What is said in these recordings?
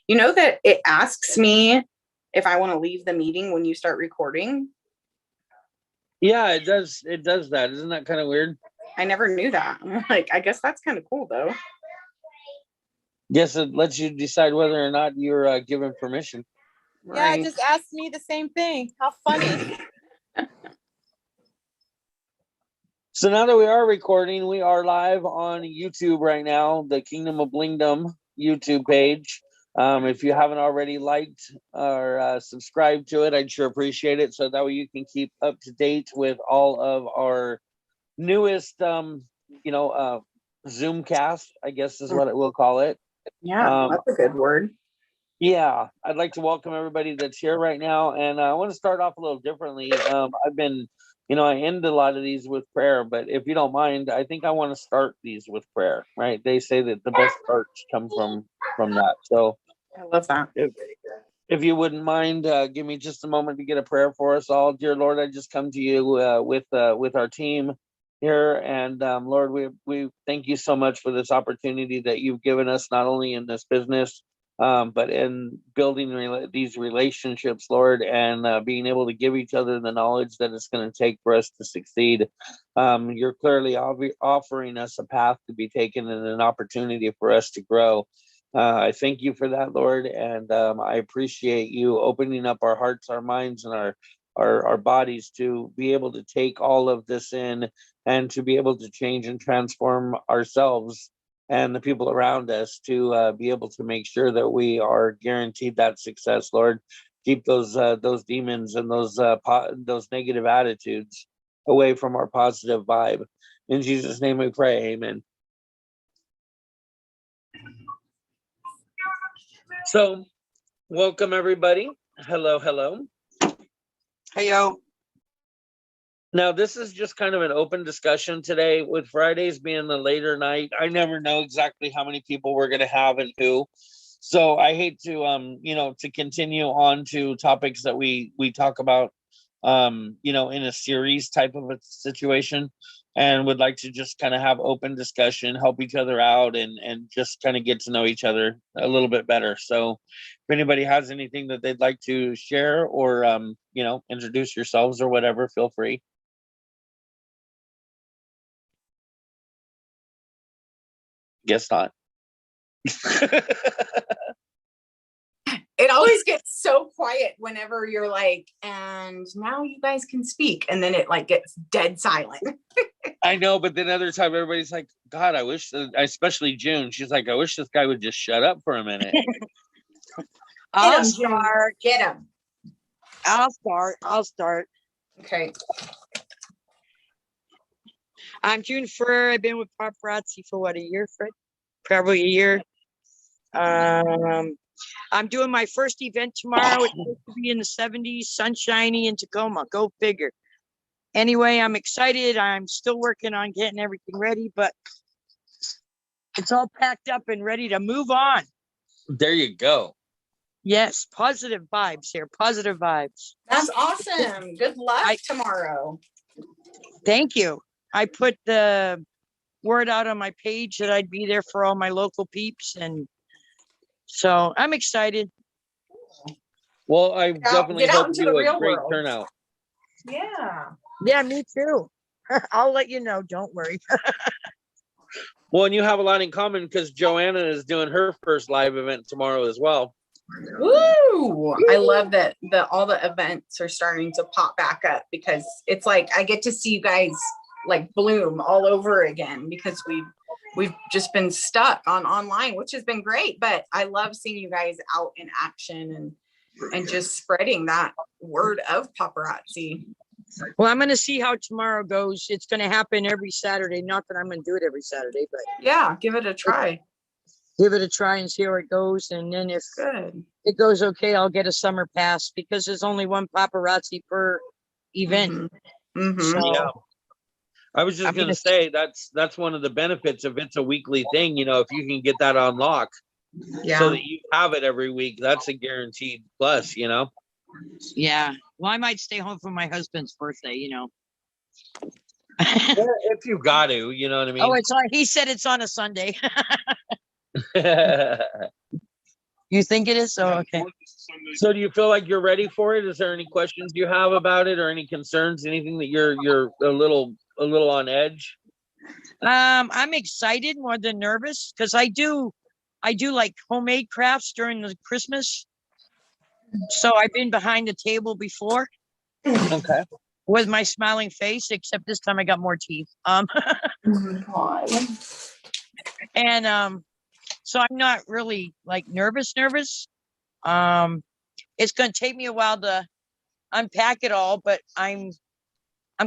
You know that it asks me if I want to leave the meeting when you start recording? Yeah, it does. It does that. Isn't that kind of weird? I never knew that. I'm like, I guess that's kind of cool though. Yes, it lets you decide whether or not you're given permission. Yeah, it just asked me the same thing. How funny. So now that we are recording, we are live on YouTube right now, the Kingdom of Blingdom YouTube page. If you haven't already liked or subscribed to it, I'd sure appreciate it. So that way you can keep up to date with all of our newest, Zoomcast, I guess is what we'll call it. Yeah, that's a good word. Yeah, I'd like to welcome everybody that's here right now. And I want to start off a little differently. I've been, I end a lot of these with prayer, but if you don't mind, I think I want to start these with prayer, right? They say that the best starts come from that. So I love that. If you wouldn't mind, give me just a moment to get a prayer for us all. Dear Lord, I just come to you with our team here. And Lord, we thank you so much for this opportunity that you've given us, not only in this business, but in building these relationships, Lord, and being able to give each other the knowledge that it's going to take for us to succeed. You're clearly offering us a path to be taken and an opportunity for us to grow. I thank you for that, Lord, and I appreciate you opening up our hearts, our minds, and our bodies to be able to take all of this in and to be able to change and transform ourselves and the people around us to be able to make sure that we are guaranteed that success, Lord. Keep those demons and those negative attitudes away from our positive vibe. In Jesus' name we pray, amen. So, welcome everybody. Hello. Heyo. Now, this is just kind of an open discussion today, with Fridays being the later night. I never know exactly how many people we're going to have and who. So I hate to, to continue on to topics that we talk about, in a series type of a situation, and would like to just kind of have open discussion, help each other out, and just kind of get to know each other a little bit better. So if anybody has anything that they'd like to share or, introduce yourselves or whatever, feel free. Guess not. It always gets so quiet whenever you're like, and now you guys can speak, and then it like gets dead silent. I know, but then other time everybody's like, God, I wish, especially June, she's like, I wish this guy would just shut up for a minute. I'll start. Get him. I'll start. Okay. I'm June Ferrer. I've been with Paparazzi for what, a year, Fred? Probably a year. I'm doing my first event tomorrow. It's supposed to be in the 70s, sunshiny in Tacoma. Go figure. Anyway, I'm excited. I'm still working on getting everything ready, but it's all packed up and ready to move on. There you go. Yes, positive vibes here. Positive vibes. That's awesome. Good luck tomorrow. Thank you. I put the word out on my page that I'd be there for all my local peeps, and so I'm excited. Well, I definitely hope you a great world. turnout. Yeah, me too. I'll let you know. Don't worry. Well, and you have a lot in common because Joanna is doing her first live event tomorrow as well. Woo! I love that all the events are starting to pop back up, because it's like I get to see you guys like bloom all over again, because we've just been stuck on online, which has been great, but I love seeing you guys out in action and just spreading that word of paparazzi. Well, I'm going to see how tomorrow goes. It's going to happen every Saturday. Not that I'm going to do it every Saturday, but yeah, give it a try. Give it a try and see how it goes. And then if it goes okay, I'll get a summer pass, because there's only one paparazzi per event. Mm-hmm. So, yeah. I was just going to say that's one of the benefits if it's a weekly thing, if you can get that on lock so that you have it every week, that's a guaranteed plus, Yeah. Well, I might stay home for my husband's birthday, If you got to, you know what I mean? Oh, he said it's on a Sunday. You think it is? Oh, okay. So do you feel like you're ready for it? Is there any questions you have about it or any concerns, anything that you're a little on edge? I'm excited more than nervous because I do like homemade crafts during the Christmas. So I've been behind the table before Okay. with my smiling face, except this time I got more teeth. And so I'm not really like nervous. It's gonna take me a while to unpack it all, but I'm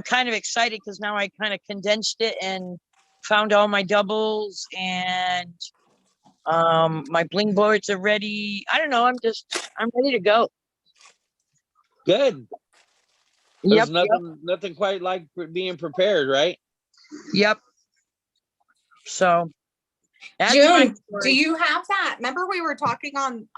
kind of excited because now I kind of condensed it and found all my doubles, and my bling boards are ready. I don't know, I'm ready to go. Good. Yep, There's nothing quite like being prepared, right? yep. So that's my June, do story. you have that? Remember we were talking on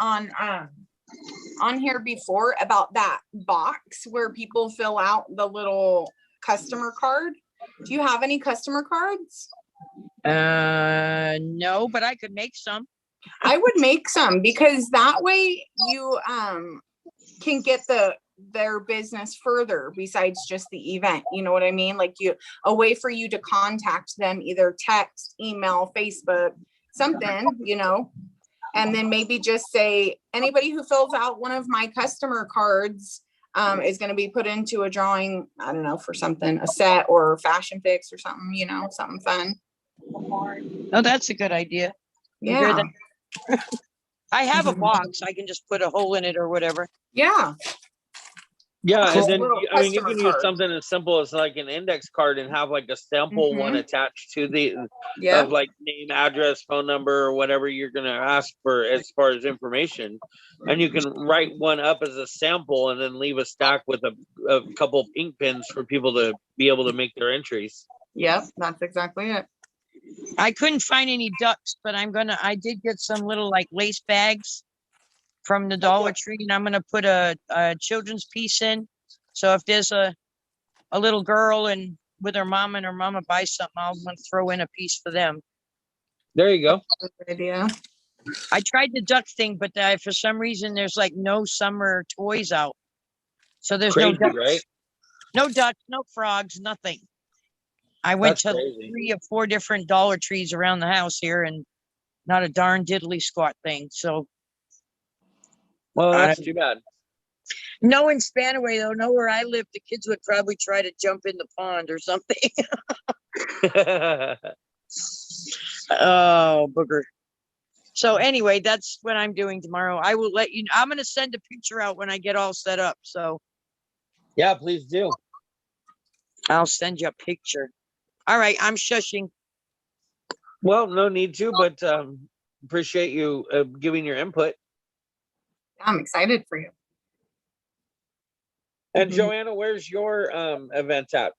here before about that box where people fill out the little customer card? Do you have any customer cards? No, but I could make some. I would make some because that way you can get their business further besides just the event. You know what I mean? Like a way for you to contact them, either text, email, Facebook, something, you know, and then maybe just say anybody who fills out one of my customer cards is going to be put into a drawing, I don't know, for something, a set or fashion fix or something, you know, something fun. Oh, that's a good idea. Yeah. I have a box. I can just put a hole in it or whatever. Yeah. Yeah, Just and then little I mean you customer can use card. something as simple as like an index card and have like a sample one attached to the Yeah. of like name, address, phone number, or whatever you're gonna ask for as far as information. And you can write one up as a sample and then leave a stack with a couple ink pens for people to be able to make their entries. Yep, that's exactly it. I couldn't find any ducks, but I did get some little like lace bags from the Dollar Tree, and I'm gonna put a children's piece in. So if there's a little girl and with her mom and her mama buys something, I'll want to throw in a piece for them. There you go. Good idea. I tried the duck thing, but for some reason there's like no summer toys out. So there's Crazy, no ducks, right? no ducks, no frogs, nothing. I went That's to crazy. 3 or 4 different Dollar Trees around the house here and not a darn diddly squat thing. So Well, that's too bad. no, in Spanaway though, know where I live, the kids would probably try to jump in the pond or something. Oh, booger. So anyway, that's what I'm doing tomorrow. I will let you know. I'm going to send a picture out when I get all set up. So Yeah, please do. I'll send you a picture. All right, I'm shushing. Well, no need to, but appreciate you giving your input. I'm excited for you. And Joanna, where's your event at?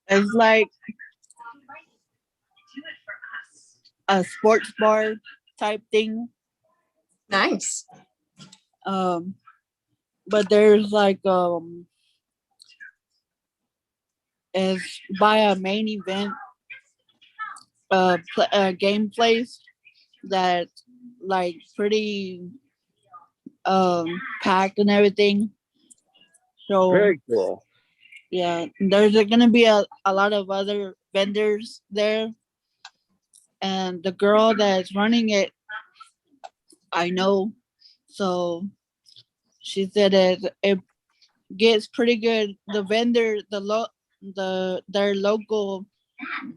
It's like a sports bar type thing. Nice. But there's like is by a main event game place that like pretty packed and everything. So Very cool. yeah, there's gonna be a lot of other vendors there. And the girl that's running it, I know. So she said it gets pretty good. The vendor, their local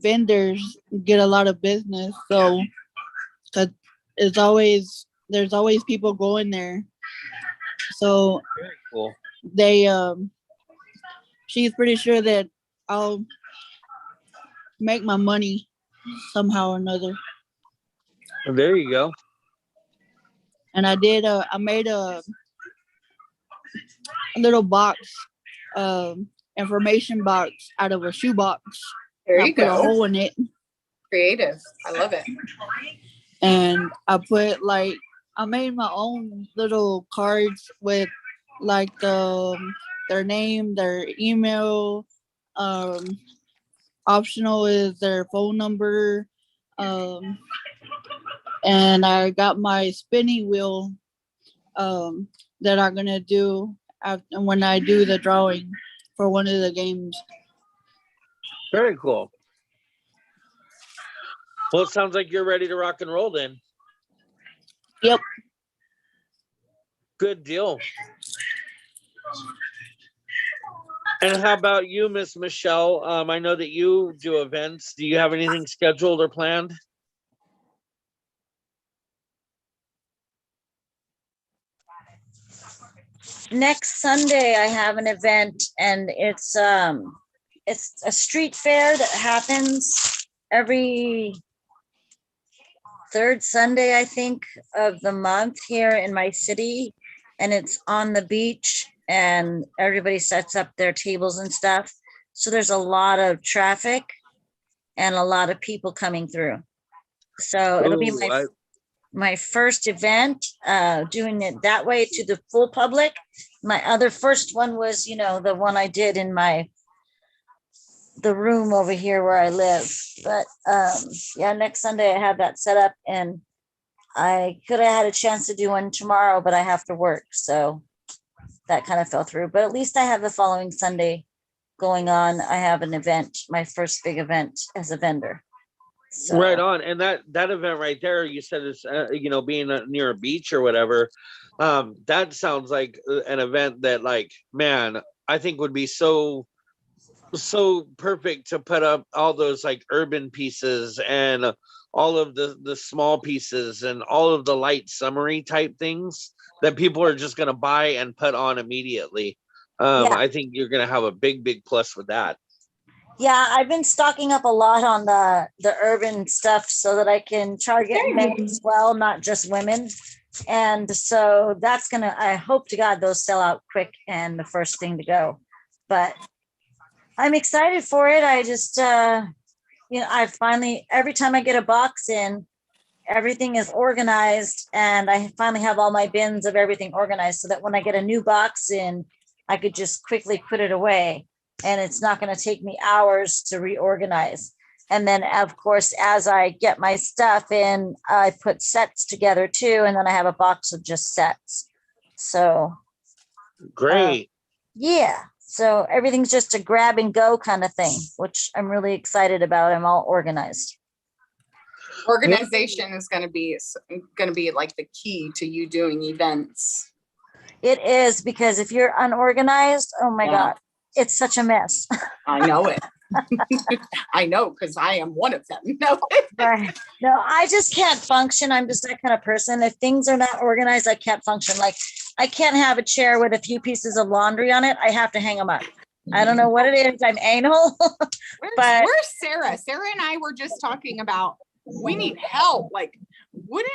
vendors get a lot of business. So, cause there's always people going there. So Very cool. they she's pretty sure that I'll make my money somehow or another. There you go. And I made a little box, information box out of a shoebox. There I you put a go. hole in it, Creative. I love it. and I made my own little cards with like their name, their email. Optional is their phone number. and I got my spinning wheel that I'm gonna do after, when I do the drawing for one of the games. Very cool. Well, it sounds like you're ready to rock and roll then. Yep. Good deal. And how about you, Miss Michelle? I know that you do events. Do you have anything scheduled or planned? Next Sunday, I have an event, and it's a street fair that happens every third Sunday, I think, of the month here in my city, and it's on the beach, and everybody sets up their tables and stuff. So there's a lot of traffic and a lot of people coming through. So it'll be my first event, doing it that way to the full public. My other first one was, the one I did in the room over here where I live. But yeah, next Sunday I have that set up, and I could have had a chance to do one tomorrow, but I have to work. So that kind of fell through. But at least I have the following Sunday going on. I have an event, my first big event as a vendor. So. Right on. And that event right there, you said is, being near a beach or whatever. That sounds like an event that, like, man, I think would be so perfect to put up all those like urban pieces and all of the small pieces and all of the light summary type things that people are just going to buy and put on immediately. Yeah. I think you're going to have a big plus with that. Yeah, I've been stocking up a lot on the urban stuff so that I can target men as well, not just women. And so that's I hope to God those sell out quick and the first thing to go. But I'm excited for it. I just, I finally, every time I get a box in, everything is organized, and I finally have all my bins of everything organized so that when I get a new box in, I could just quickly put it away. And it's not going to take me hours to reorganize. And then, of course, as I get my stuff in, I put sets together too. And then I have a box of just sets. So. Great. Yeah. So everything's just a grab and go kind of thing, which I'm really excited about. I'm all organized. Organization is going to be like the key to you doing events. It is, because if you're unorganized, oh my God. It's such a mess. I know it. I know, because I am one of them. No. Right. No, I just can't function. I'm just that kind of person. If things are not organized, I can't function. Like, I can't have a chair with a few pieces of laundry on it. I have to hang them up. I don't know what it is. I'm anal. Where's Sarah? Sarah and I were just talking about, we need help. Like, wouldn't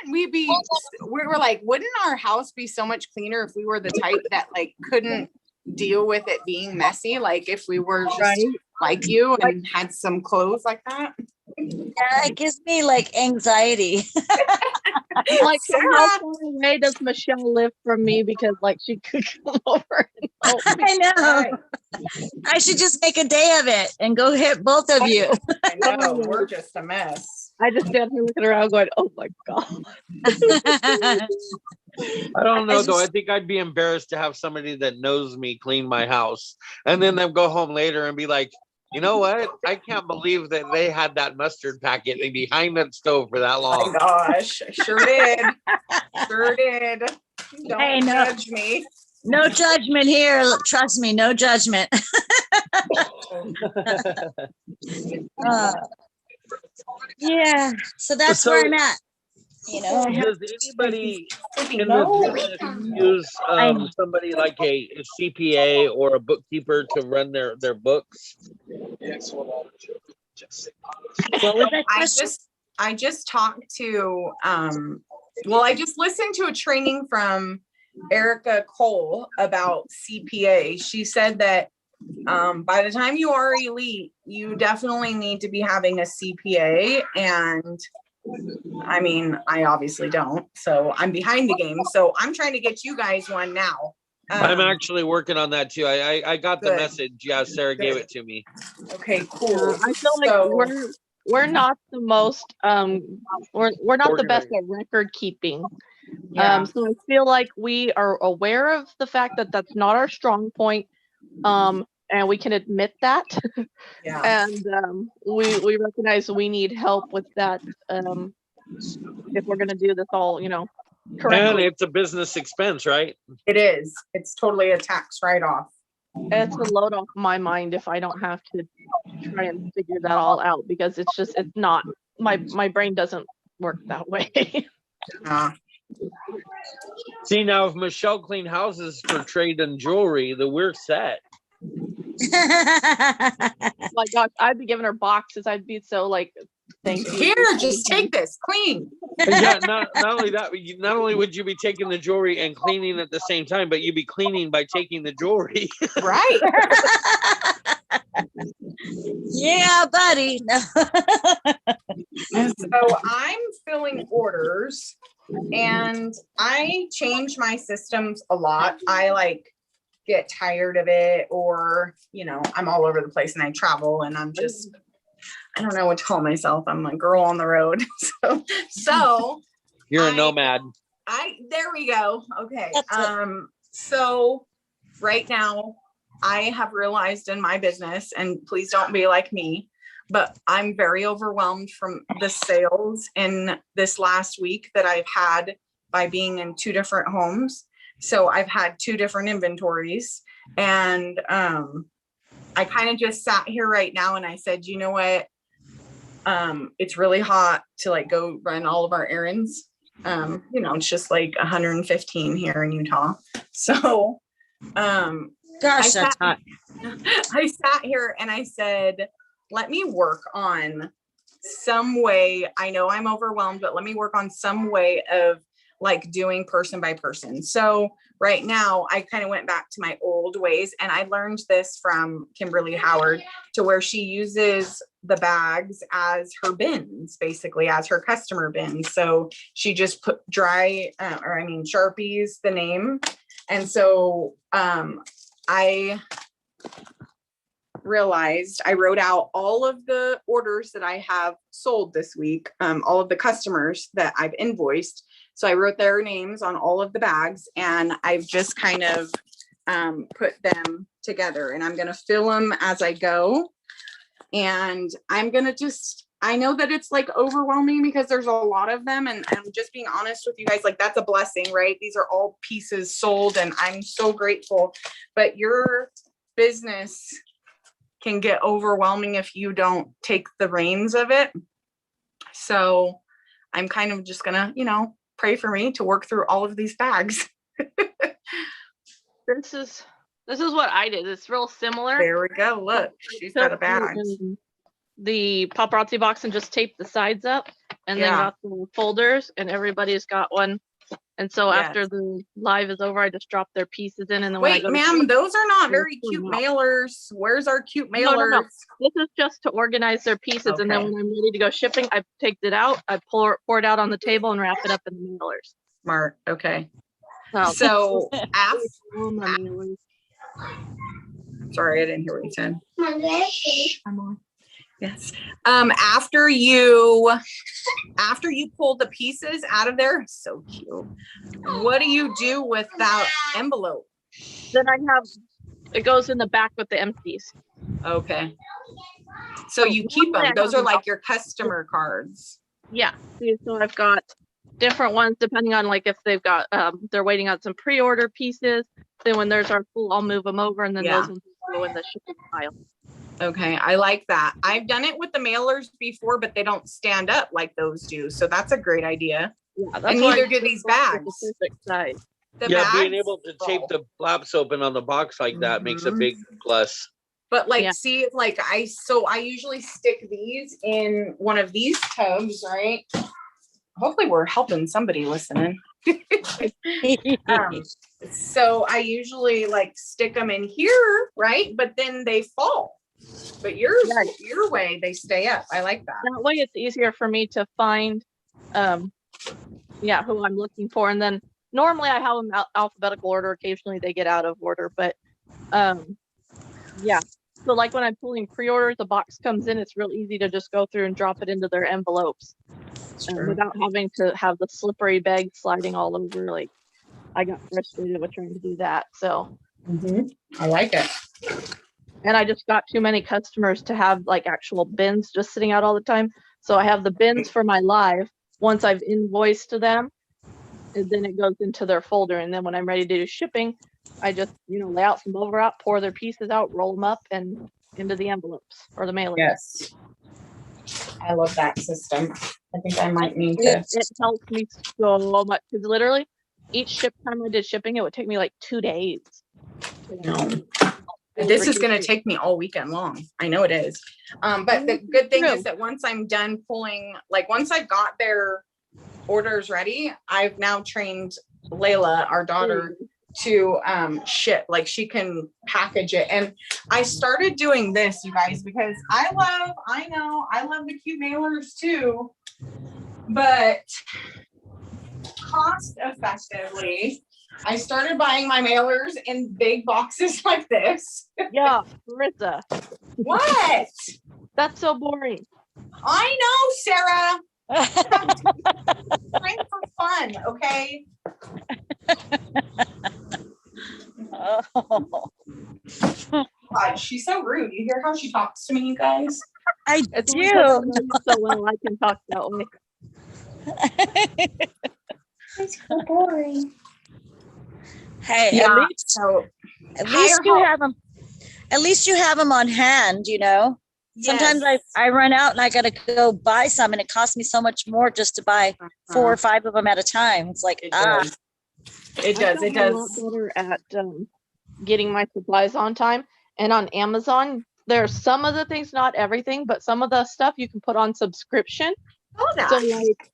our house be so much cleaner if we were the type that like couldn't deal with it being messy? Like if we were just like you and had some clothes like that. Yeah, it gives me like anxiety. Like, how far away does Michelle live from me? Because like she could come over and help me. I know. Right. I should just make a day of it and go hit both of you. I know, we're just a mess. I just stand here looking around going, oh my God. I don't know though. I think I'd be embarrassed to have somebody that knows me clean my house and then them go home later and be like, you know what? I can't believe that they had that mustard packet behind that stove for that long. Oh my gosh, sure did. Sure did. Don't judge me. No judgment here. Trust me, no judgment. Yeah, so that's where I'm at. Does anybody in this business use somebody like a CPA or a bookkeeper to run their books? What was that question? I just talked to I just listened to a training from Erica Cole about CPA. She said that by the time you are elite, you definitely need to be having a CPA. And I mean, I obviously don't, so I'm behind the game. So I'm trying to get you guys one now. I'm actually working on that too. I got the message. Yeah, Sarah gave it to me. Okay, cool. I feel like we're not the most we're not the best Organized. at record keeping. Yeah. So I feel like we are aware of the fact that that's not our strong point, and we can admit that. Yeah. And we recognize we need help with that, if we're going to do this all, And correctly. it's a business expense, right? It is. It's totally a tax write-off. It's a load off my mind if I don't have to try and figure that all out, because it's not, my brain doesn't work that way. See, now if Michelle cleaned houses for trade and jewelry, then we're set. My gosh, I'd be giving her boxes. I'd be so like, thank you. Here, just take this, clean. Yeah, not only that, not only would you be taking the jewelry and cleaning at the same time, but you'd be cleaning by taking the jewelry. Right. Yeah, buddy. No. So I'm filling orders and I change my systems a lot. I like get tired of it, or, I'm all over the place and I travel and I'm just, I don't know what to call myself. I'm a girl on the road. So You're a nomad. There we go. Okay. That's it. So right now I have realized in my business, and please don't be like me, but I'm very overwhelmed from the sales in this last week that I've had by being in 2 different homes. So I've had 2 different inventories, and I kind of just sat here right now and I said, you know what? It's really hot to like go run all of our errands. It's just like 115 here in Utah. So Gosh, that's hot. I sat here and I said, let me work on some way. I know I'm overwhelmed, but let me work on some way of like doing person by person. So right now I kind of went back to my old ways, and I learned this from Kimberly Howard, to where she uses the bags as her bins, basically as her customer bins. So she just put Sharpies the name. And so I realized I wrote out all of the orders that I have sold this week, all of the customers that I've invoiced. So I wrote their names on all of the bags, and I've just kind of put them together, and I'm going to fill them as I go. And I'm going to I know that it's like overwhelming because there's a lot of them, and I'm just being honest with you guys, like that's a blessing, right? These are all pieces sold and I'm so grateful, but your business can get overwhelming if you don't take the reins of it. So I'm kind of just gonna, pray for me to work through all of these bags. This is what I did. It's real similar. There we go. Look, she's got a bag. The paparazzi box and just taped the sides up, and then got the folders, and everybody's got one. And so after the live is over, I just drop their pieces in, and then wait, ma'am, those are not very cute mailers. Where's our cute mailers? No. This is just to organize their pieces, and then when I'm ready to go shipping, I take it out, I pour it out on the table, and wrap it up in the mailers. Smart. Okay. So sorry, I didn't hear what you said. I'm on. Yes. After you pull the pieces out of there, so cute. What do you do with that envelope? Then it goes in the back with the empties. Okay. So you keep them. Those are like your customer cards. Yeah. So I've got different ones depending on like if they've got they're waiting on some pre-order pieces. Then when there's our full, I'll move them over, and then those ones go in the shipping pile. Okay, I like that. I've done it with the mailers before, but they don't stand up like those do. So that's a great idea. Yeah, that's and neither do these bags. The perfect size. Being able to tape the flaps open on the box like that makes a big plus. But see, like I usually stick these in one of these tubs, right? Hopefully we're helping somebody listening. So I usually like stick them in here, right? But then they fall. But your way, they stay up. I like that. That way it's easier for me to find who I'm looking for. And then normally I have them alphabetical order. Occasionally they get out of order, but So like when I'm pulling pre-orders, the box comes in, it's real easy to just go through and drop it into their envelopes without having to have the slippery bag sliding all over. Like I got frustrated with trying to do that. So I like it. and I just got too many customers to have like actual bins just sitting out all the time. So I have the bins for my live. Once I've invoiced to them, and then it goes into their folder. And then when I'm ready to do shipping, I just, lay out some bubble wrap, pour their pieces out, roll them up and into the envelopes or the mailer. Yes. I love that system. I think I might need to. It helps me so much because literally each time I did shipping, it would take me like 2 days. No. This is going to take me all weekend long. I know it is. But the good thing is that once I'm done pulling, like once I got their orders ready, I've now trained Layla, our daughter, to ship. Like she can package it. And I started doing this, you guys, because I love the cute mailers too. But cost effectively, I started buying my mailers in big boxes like this. Yeah, Marissa. What? That's so boring. I know, Sarah. Time for fun, okay? Oh. God, she's so rude. You hear how she talks to me, you guys? I It's do. so well I can talk that way. It's so boring. Hey, Yeah, at least so you have them. At least you have them on hand. Sometimes I run out and I got to go buy some, and it costs me so much more just to buy 4 or 5 of them at a time. It's like It does. It does. It does. I'm a lot better at getting my supplies on time. And on Amazon, there's some of the things, not everything, but some of the stuff you can put on subscription. Oh, that. So like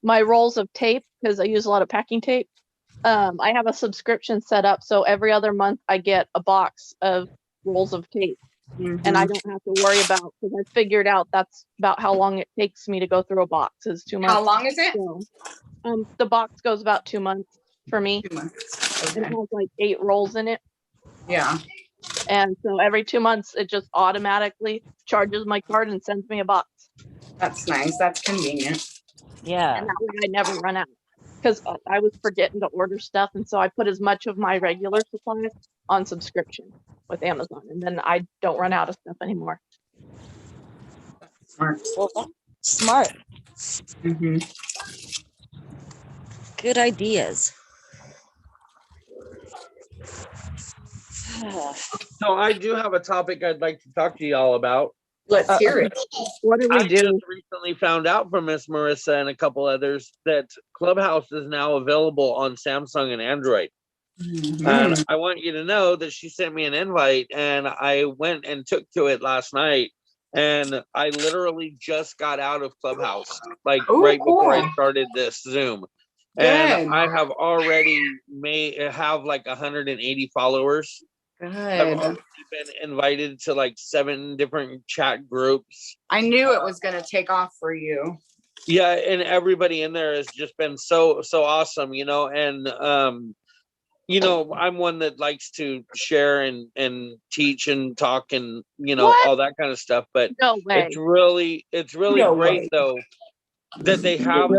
my rolls of tape, because I use a lot of packing tape. I have a subscription set up, so every other month I get a box of rolls of tape, and I don't have to worry about, because I figured out that's about how long it takes me to go through a box is 2 months. How long is it? So, the box goes about 2 months for me. 2 months. And Okay. it has like 8 rolls in it, Yeah. and so every 2 months it just automatically charges my card and sends me a box. That's nice. That's convenient. Yeah. And that way I never run out, because I was forgetting to order stuff, and so I put as much of my regular supplies on subscription with Amazon, and then I don't run out of stuff anymore. Smart. Well, smart. Mm-hmm. Good ideas. So I do have a topic I'd like to talk to y'all about. Let's hear it. What do we I do? just recently found out from Miss Marissa and a couple others that Clubhouse is now available on Samsung and Android. Mhm. And I want you to know that she sent me an invite, and I went and took to it last night. And I literally just got out of Clubhouse, like Ooh, right before I cool. started this Zoom. Good. And I have already have like 180 followers. I've Good. already been invited to like 7 different chat groups. I knew it was going to take off for you. Yeah, and everybody in there has just been so awesome, and I'm one that likes to share and teach and talk and What? all that kind of stuff, but No way. it's really No great way. though that they have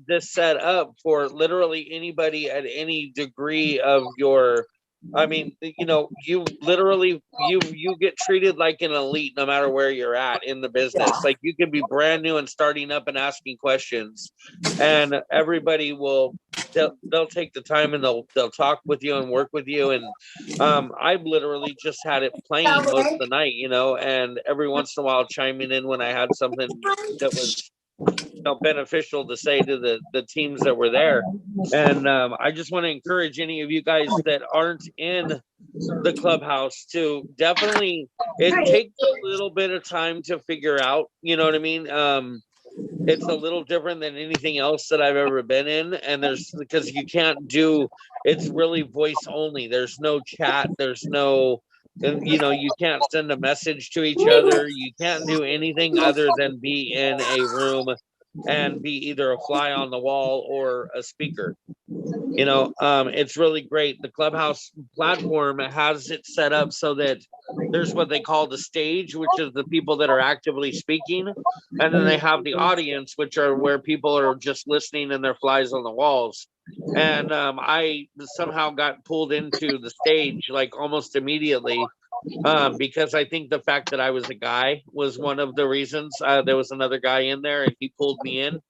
this set up for literally anybody at any degree of your, I mean, you literally you get treated like an elite no matter where you're at in the business. Yeah. Like you can be brand new and starting up and asking questions, and everybody they'll take the time and they'll talk with you and work with you. And I've literally just had it playing most of the night, and every once in a while chiming in when I had something that was beneficial to say to the teams that were there. And I just want to encourage any of you guys that aren't in the Clubhouse to definitely, it takes a little bit of time to figure out, you know what I mean? It's a little different than anything else that I've ever been in. And because you can't it's really voice only. There's no chat. There's no, you can't send a message to each other. You can't do anything other than be in a room and be either a fly on the wall or a speaker. It's really great. The Clubhouse platform has it set up so that there's what they call the stage, which is the people that are actively speaking, and then they have the audience, which are where people are just listening and they're flies on the walls. And I somehow got pulled into the stage like almost immediately, because I think the fact that I was a guy was one of the reasons. There was another guy in there and he pulled me in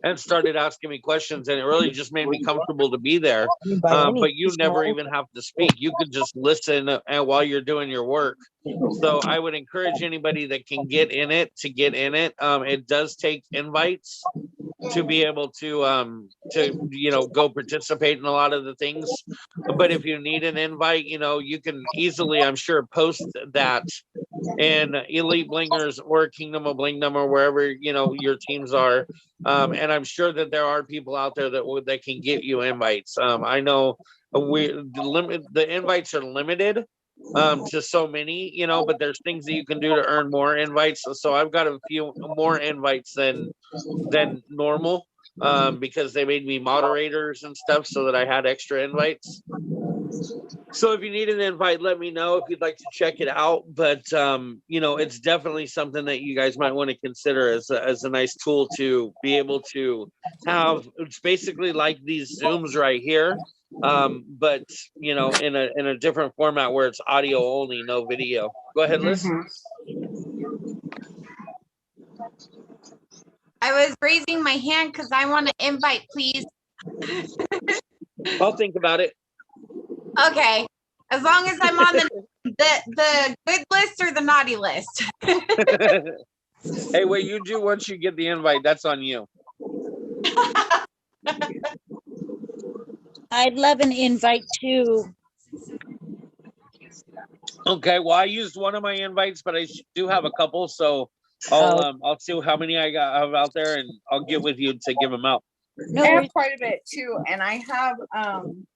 and started asking me questions, and it really just made me comfortable to be there. But you never even have to speak. You could just listen while you're doing your work. So I would encourage anybody that can get in it to get in it. It does take invites to be able to go participate in a lot of the things. But if you need an invite, you can easily, I'm sure, post that in Elite Blingers or Kingdom of Blingdom or wherever your teams are. And I'm sure that there are people out there that can get you invites. I know the invites are limited to so many, but there's things that you can do to earn more invites. So I've got a few more invites than normal, because they made me moderators and stuff so that I had extra invites. So if you need an invite, let me know if you'd like to check it out. But it's definitely something that you guys might want to consider as a nice tool to be able to have. It's basically like these Zooms right here, but in a different format where it's audio only, no video. Go ahead, Liz. I was raising my hand because I want to invite, please. I'll think about it. Okay, as long as I'm on the good list or the naughty list. Hey, what you do once you get the invite, that's on you. I'd love an invite too. Okay, well, I used one of my invites, but I do have a couple, so I'll see how many I have out there, and I'll get with you to give them out. No I have worries. quite a bit too, and I have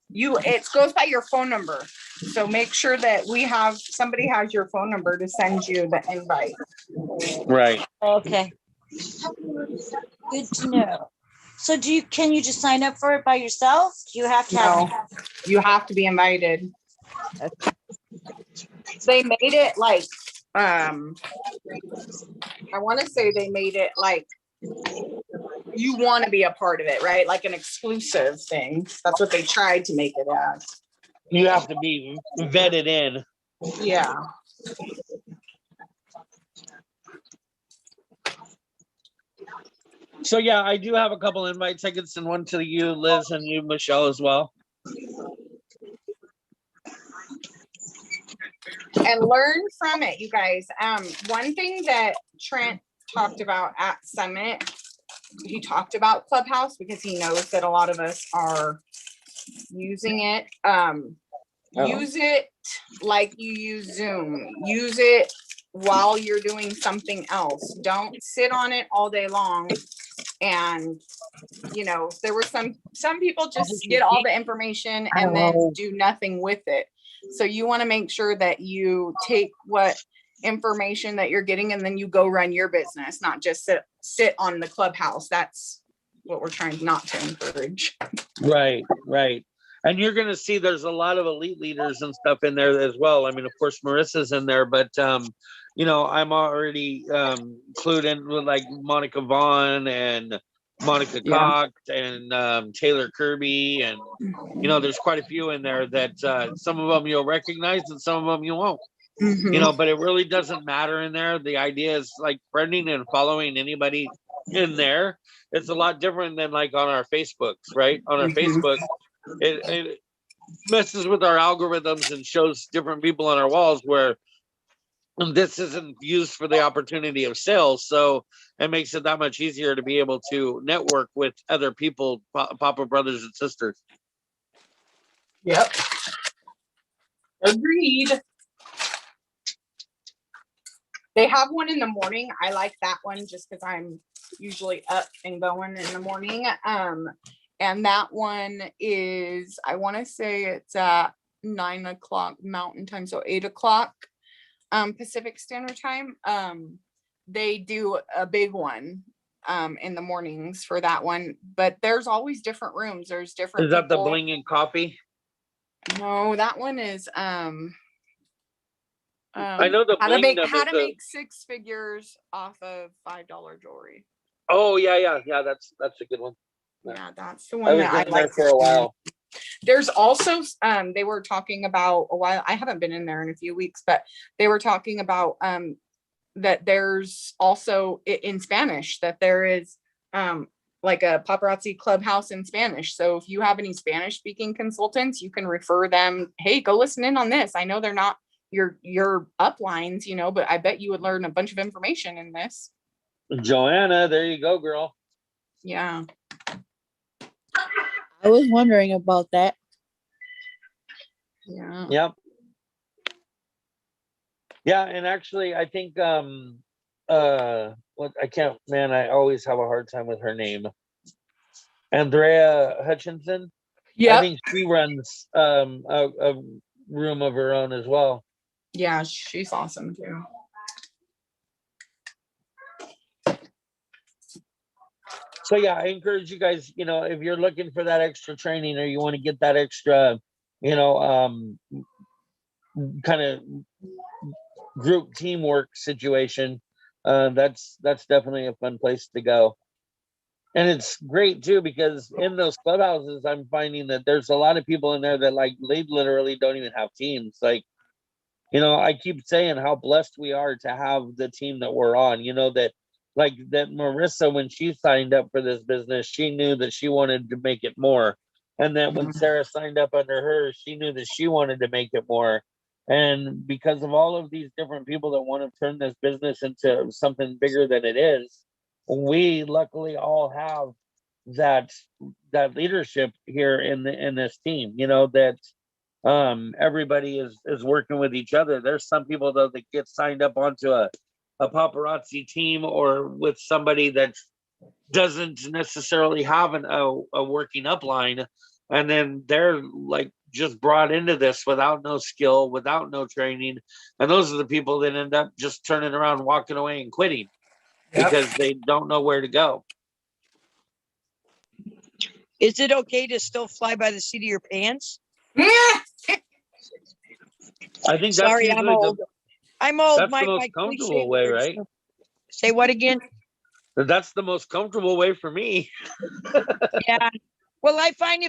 it goes by your phone number, so make sure that somebody has your phone number to send you the invite. Right. Okay. Good to know. So can you just sign up for it by yourself? Do you have to have? No, you have to be invited. They made it like I want to say they made it like you want to be a part of it, right? Like an exclusive thing. That's what they tried to make it as. You have to be vetted in. Yeah. So yeah, I do have a couple invites. I could send one to you, Liz, and you, Michelle, as well. And learn from it, you guys. One thing that Trent talked about at Summit, he talked about Clubhouse because he knows that a lot of us are using it. Use it like you use Zoom. Use it while you're doing something else. Don't sit on it all day long. And there were some people just get all the information and then do nothing with it. So you want to make sure that you take what information that you're getting and then you go run your business, not just sit on the Clubhouse. That's what we're trying not to encourage. Right. And you're going to see there's a lot of elite leaders and stuff in there as well. I mean, of course, Marissa's in there, but I'm already clued in with like Monica Vaughn and Monica Cox and Taylor Kirby. And, there's quite a few in there that some of them you'll recognize and some of them you won't. But it really doesn't matter in there. The idea is like friending and following anybody in there. It's a lot different than like on our Facebooks, right? On our Facebook, it messes with our algorithms and shows different people on our walls where this isn't used for the opportunity of sales. So it makes it that much easier to be able to network with other people, Papa brothers and sisters. Yep. Agreed. They have one in the morning. I like that one just because I'm usually up and going in the morning. And that one is, I want to say it's at 9 o'clock Mountain Time, so 8 o'clock Pacific Standard Time. They do a big one. in the mornings for that one, but there's always different rooms. There's different Is that the people. Bling and Coffee? No, that one is I know the how to Blingdom how is to the. make 6 figures off of $5 jewelry. Oh yeah, that's a good one. Yeah, that's the I one was that I in there like for a while. There's also they were talking about a while. I haven't been in there in a few weeks, but they were talking about that there's also in Spanish that there is like a paparazzi clubhouse in Spanish. So if you have any Spanish speaking consultants, you can refer them. Hey, go listen in on this. I know they're not your uplines, you know, but I bet you would learn a bunch of information in this. Joanna, there you go, girl. Yeah. I was wondering about that. Yeah. Yep. Yeah, and actually I think what I always have a hard time with her name. Andrea Hutchinson. I think she runs a room of her own as well. Yeah, she's awesome too. So yeah, I encourage you guys, you know, if you're looking for that extra training or you want to get that extra, you know, kind of group teamwork situation, that's definitely a fun place to go. And it's great too, because in those clubhouses, I'm finding that there's a lot of people in there that like, they literally don't even have teams. Like, you know, I keep saying how blessed we are to have the team that we're on, you know, that like that Marissa, when she signed up for this business, she knew that she wanted to make it more. And that when Sarah signed up under her, she knew that she wanted to make it more. And because of all of these different people that want to turn this business into something bigger than it is, we luckily all have that leadership here in this team, you know, that everybody is working with each other. There's some people though that get signed up onto a paparazzi team or with somebody that doesn't necessarily have a working upline, and then they're like just brought into this without no skill, without no training, and those are the people that end up just turning around, walking away and quitting because they don't know where to go. Is it okay to still fly by the seat of your pants? I think that's Sorry, I'm old. I'm old. That's the most comfortable way, right? Say what again? That's the most comfortable way for me. Yeah. Well, I find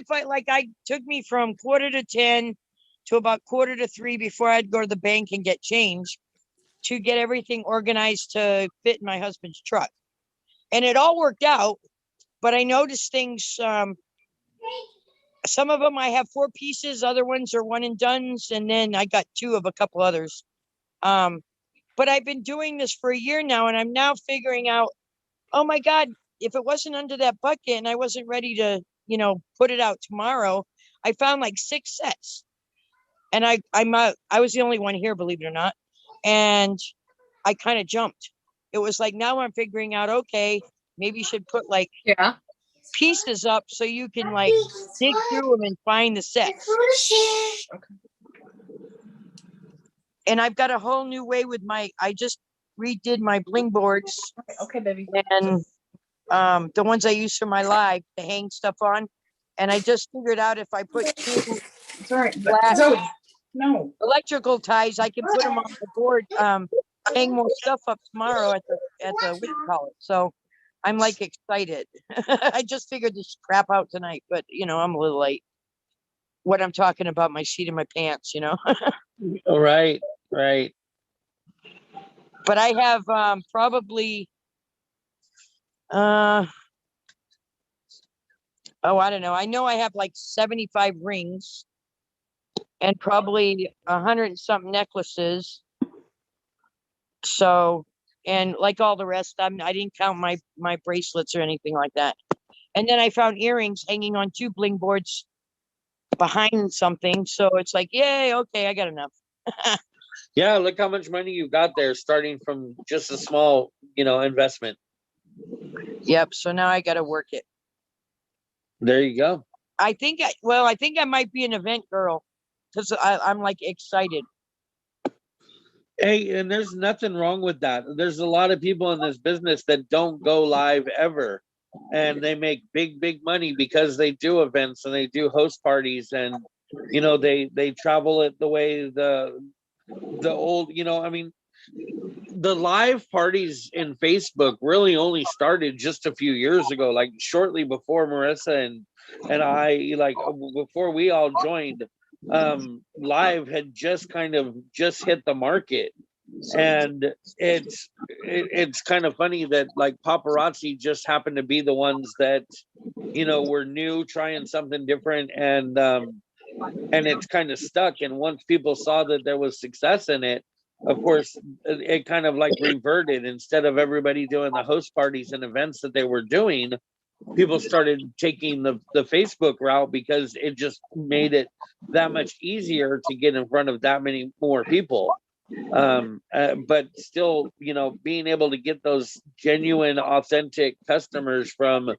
I took me from 9:45 to about 2:45 before I'd go to the bank and get change to get everything organized to fit in my husband's truck. And it all worked out, but I noticed things, some of them I have 4 pieces, other ones are one and dones, and then I got 2 of a couple others. But I've been doing this for a year now, and I'm now figuring out, oh my God, if it wasn't under that bucket and I wasn't ready to, you know, put it out tomorrow, I found like 6 sets. And I was the only one here, believe it or not. And I kind of jumped. It was like, now I'm figuring out, okay, maybe you should put like pieces up so you can like dig through them and find the sets. And I've got a whole new way with I just redid my bling boards. Okay, baby. And the ones I use for my live to hang stuff on. And I just figured out if I put 2 It's all right. flat Zoe, no. electrical ties, I can put them on the board, hang more stuff up tomorrow at the what do you call it? So I'm like excited. I just figured this crap out tonight, but you know, I'm a little late. What I'm talking about, my seat in my pants, you know. Right. But I have probably I don't know. I know I have like 75 rings and probably 100 and something necklaces. So, and like all the rest, I didn't count my bracelets or anything like that. And then I found earrings hanging on 2 bling boards behind something. So it's like, yay, okay, I got enough. Yeah, look how much money you got there, starting from just a small, you know, investment. Yep. So now I got to work it. There you go. I think I might be an event girl because I'm like excited. Hey, and there's nothing wrong with that. There's a lot of people in this business that don't go live ever, and they make big money because they do events and they do host parties, and they travel it the way the old, I mean, the live parties in Facebook really only started just a few years ago, like shortly before Marissa and I, like before we all joined. Live had just kind of just hit the market, and it's kind of funny that like paparazzi just happened to be the ones that were new, trying something different, and it's kind of stuck. And once people saw that there was success in it, of course, it kind of like reverted. Instead of everybody doing the host parties and events that they were doing, people started taking the Facebook route because it just made it that much easier to get in front of that many more people. But still, being able to get those genuine, authentic customers from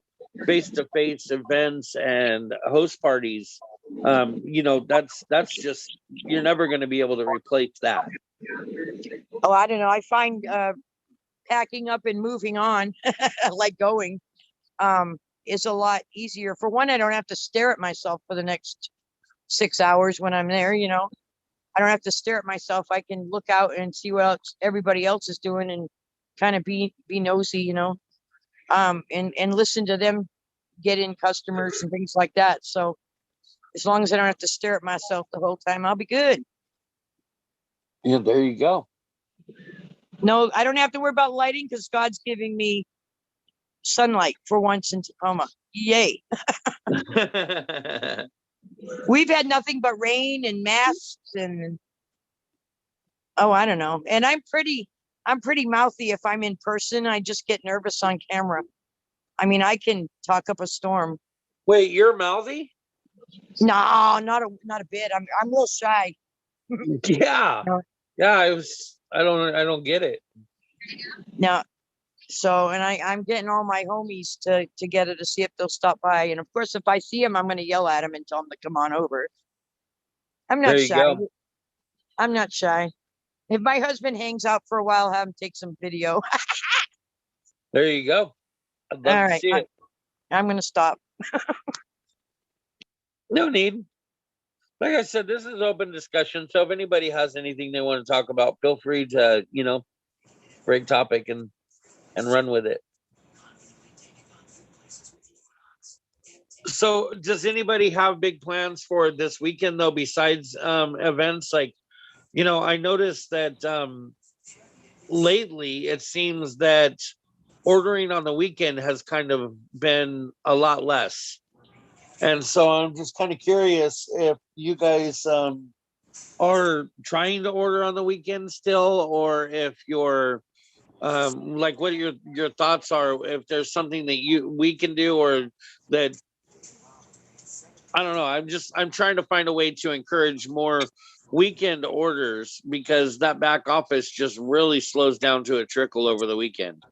face-to-face events and host parties, that's just, you're never going to be able to replace that. Oh, I don't know. I find packing up and moving on, like going, is a lot easier. For one, I don't have to stare at myself for the next 6 hours when I'm there. I don't have to stare at myself. I can look out and see what else everybody else is doing and kind of be nosy, and listen to them get in customers and things like that. So as long as I don't have to stare at myself the whole time, I'll be good. Yeah, there you go. No, I don't have to worry about lighting because God's giving me sunlight for once in Tacoma. Yay. We've had nothing but rain and masks and I don't know. And I'm pretty mouthy if I'm in person. I just get nervous on camera. I mean, I can talk up a storm. Wait, you're mouthy? No, not a bit. I'm a little shy. Yeah. No. Yeah, I don't get it. No. So, and I'm getting all my homies together to see if they'll stop by. And of course, if I see them, I'm going to yell at them and tell them to come on over. I'm not shy. Go. I'm not shy. If my husband hangs out for a while, I'll have him take some video. There you go. I'd love to see it. I'm going to stop. No need. Like I said, this is open discussion. So if anybody has anything they want to talk about, feel free to, break topic and run with it. So does anybody have big plans for this weekend though, besides events? Like, I noticed that lately it seems that ordering on the weekend has kind of been a lot less. And so I'm just kind of curious if you guys are trying to order on the weekend still, or if you're like what your thoughts are, if there's something that we can do, or that, I don't know. I'm trying to find a way to encourage more weekend orders, because that back office just really slows down to a trickle over the weekend.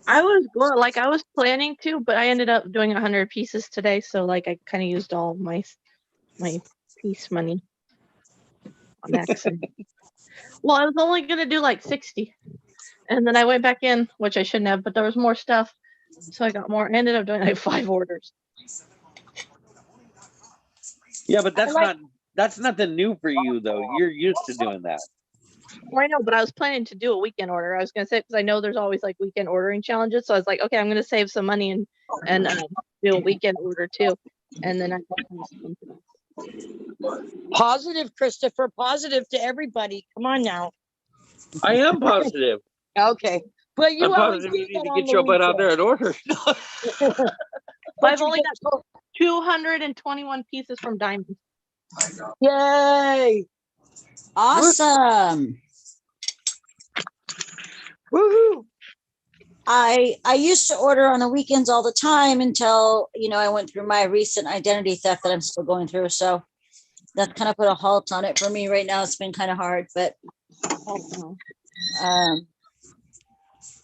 I was planning to, but I ended up doing 100 pieces today, so like I kind of used all my piece money on accident. Well, I was only gonna do like 60, and then I went back in, which I shouldn't have, but there was more stuff, so I got more. I ended up doing like 5 orders. Yeah, but that's nothing new for you though. You're used to doing that. Well, I know, but I was planning to do a weekend order. I was gonna say, because I know there's always like weekend ordering challenges, so I was like, okay, I'm gonna save some money and do a weekend order too, and then I Positive, Christopher. Positive to everybody. Come on now. I am positive. Okay, but you I'm always positive do you need that to on get the your butt out weekend. there and order. I've only got 221 pieces from Diamond. Yay! Awesome. Woohoo! I used to order on the weekends all the time until, I went through my recent identity theft that I'm still going through. So that kind of put a halt on it for me right now. It's been kind of hard, but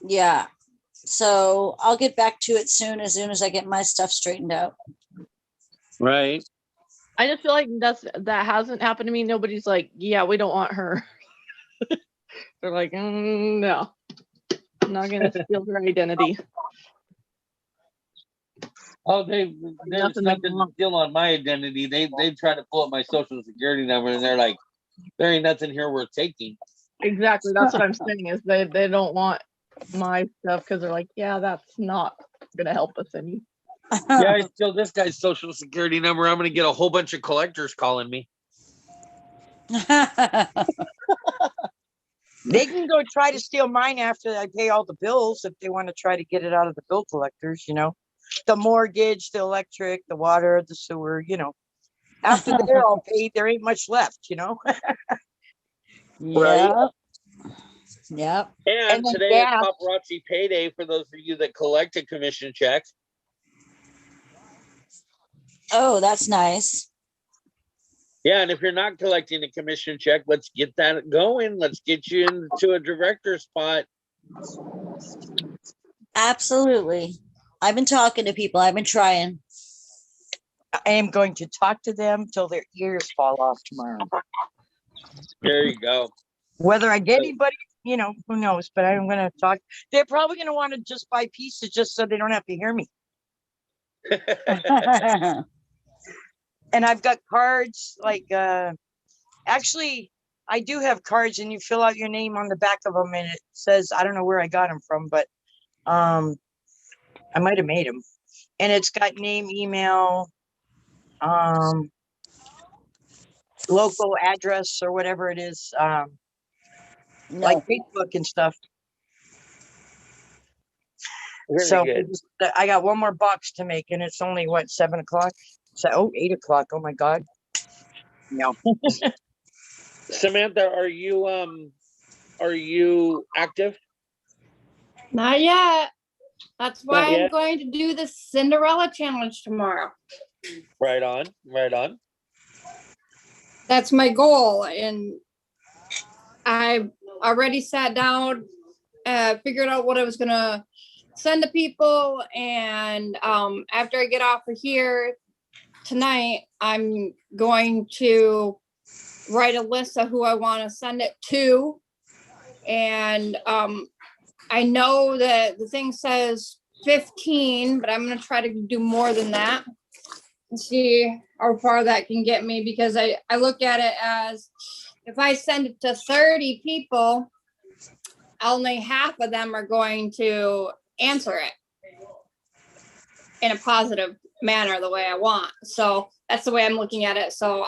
yeah. So I'll get back to it soon as I get my stuff straightened out. Right. I just feel like that hasn't happened to me. Nobody's like, yeah, we don't want her. They're like, no, I'm not gonna steal their identity. Oh, there's Nothing nothing still on my identity. They try to pull up my social security number, and they're like, there ain't nothing here worth taking. Exactly. That's what I'm saying is they don't want my stuff because they're like, yeah, that's not gonna help us any. Yeah, I steal this guy's social security number. I'm gonna get a whole bunch of collectors calling me. They can go try to steal mine after I pay all the bills if they want to try to get it out of the bill collectors, you know. The mortgage, the electric, the water, the sewer, you know. After they're all paid, there ain't much left, you know. Right. Yep. And then today gas. is paparazzi payday for those of you that collect a commission check. Oh, that's nice. Yeah, and if you're not collecting a commission check, let's get that going. Let's get you into a director spot. Absolutely. I've been talking to people. I've been trying. I am going to talk to them till their ears fall off tomorrow. There you go. Whether I get anybody, you know, who knows, but I'm going to talk. They're probably going to want to just buy pieces just so they don't have to hear me. And I've got cards like, actually, I do have cards and you fill out your name on the back of them and it says, I don't know where I got them from, but I might have made them. And it's got name, email, local address or whatever it is, like Facebook and stuff. Very So good. I got one more box to make and it's only what, 7 o'clock? So 8 o'clock. Oh my God. No. Samantha, are you active? Not yet. That's why Not I'm yet? going to do the Cinderella challenge tomorrow. Right on, right on. That's my goal. And I already sat down, figured out what I was going to send to people. And after I get off of here tonight, I'm going to write a list of who I want to send it to. And I know that the thing says 15, but I'm going to try to do more than that and see how far that can get me, because I look at it as if I send it to 30 people, only half of them are going to answer it in a positive manner the way I want. So that's the way I'm looking at it. So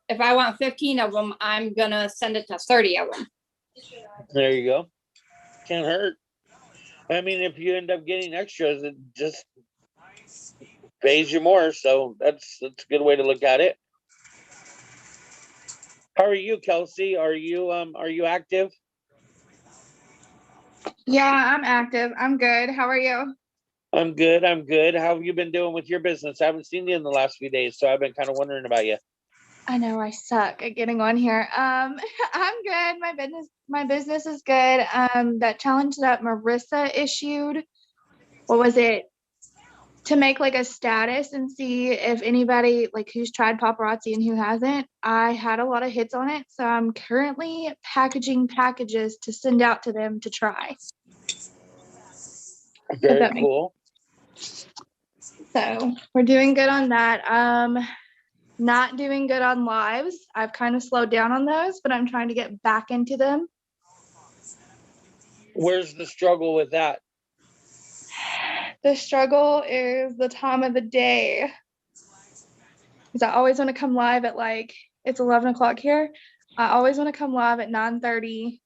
if I want 15 of them, I'm going to send it to 30 of them. There you go. Can't hurt. I mean, if you end up getting extras, it just pays you more. So that's a good way to look at it. How are you, Kelsey? Are you active? Yeah, I'm active. I'm good. How are you? I'm good. I'm good. How have you been doing with your business? I haven't seen you in the last few days, so I've been kind of wondering about you. I know I suck at getting on here. I'm good. My business is good. That challenge that Marissa issued, what was it? To make like a status and see if anybody like who's tried paparazzi and who hasn't. I had a lot of hits on it, so I'm currently packaging packages to send out to them to try. Very cool. So we're doing good on that. Not doing good on lives. I've kind of slowed down on those, but I'm trying to get back into them. Where's the struggle with that? The struggle is the time of the day. Because I always want to come live at it's 11 o'clock here. I always want to come live at 9:30,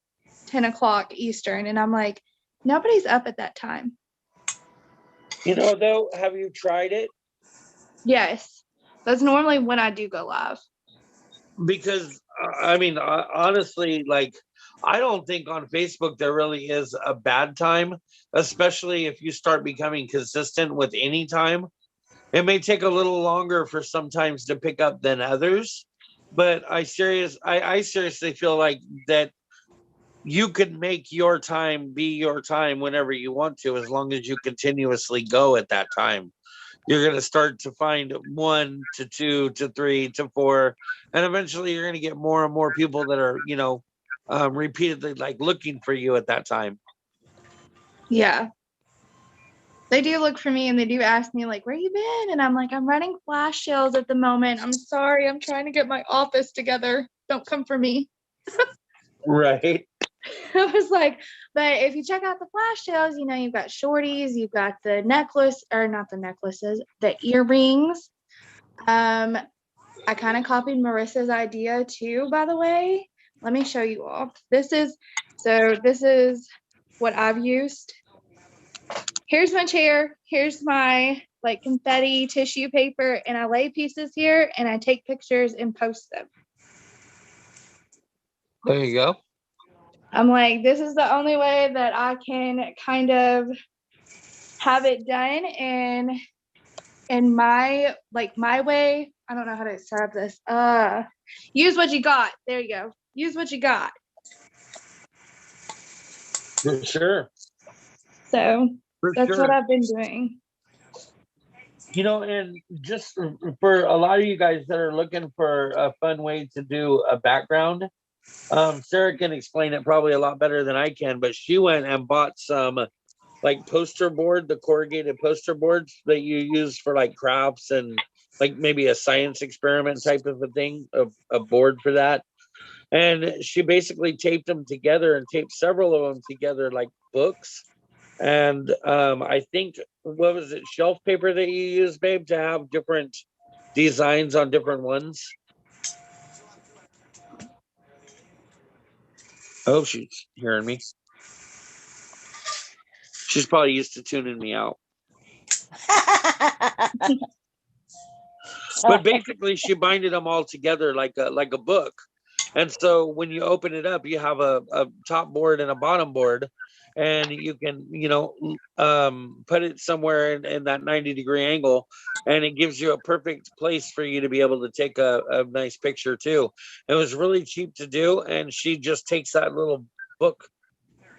10 o'clock Eastern. And I'm like, nobody's up at that time. You know, though, have you tried it? Yes. That's normally when I do go live. Because, I mean, honestly, like, I don't think on Facebook there really is a bad time, especially if you start becoming consistent with any time. It may take a little longer for some times to pick up than others, but I seriously feel like that you could make your time be your time whenever you want to, as long as you continuously go at that time. You're going to start to find 1 to 2 to 3 to 4, and eventually you're going to get more and more people that are, you know, repeatedly like looking for you at that time. Yeah. They do look for me and they do ask me like, where you been? And I'm like, I'm running flash sales at the moment. I'm sorry. I'm trying to get my office together. Don't come for me. Right. I was like, but if you check out the flash sales, you know, you've got shorties, you've got the necklace, or not the necklaces, the earrings. I kind of copied Marissa's idea too, by the way. Let me show you all. This is what I've used. Here's my chair. Here's my like confetti tissue paper, and I lay pieces here and I take pictures and post them. There you go. I'm like, this is the only way that I can kind of have it done in my way. I don't know how to set up this. Use what you got. There you go. Use what you got. For sure. So that's sure. what I've been doing. You know, and just for a lot of you guys that are looking for a fun way to do a background, Sarah can explain it probably a lot better than I can, but she went and bought some like poster board, the corrugated poster boards that you use for like crafts and like maybe a science experiment type of a thing, a board for that. And she basically taped them together and taped several of them together like books. And I think, what was it, shelf paper that you use, babe, to have different designs on different ones? Oh, she's hearing me. She's probably used to tuning me out. But basically, she binded them all together like a book. And so when you open it up, you have a top board and a bottom board, and you can, you know, put it somewhere in that 90-degree angle, and it gives you a perfect place for you to be able to take a nice picture too. It was really cheap to do, and she just takes that little book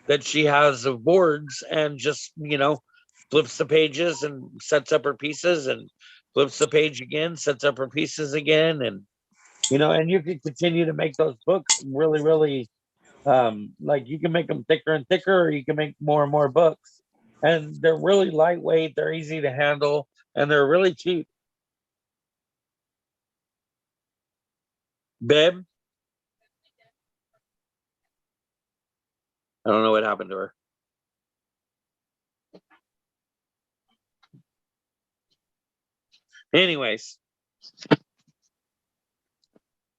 that she has of boards and just, you know, flips the pages and sets up her pieces, and flips the page again, sets up her pieces again, and you know, and you can continue to make those books really, really, like you can make them thicker and thicker, or you can make more and more books. And they're really lightweight, they're easy to handle, and they're really cheap. Babe? I don't know what happened to her. Anyways,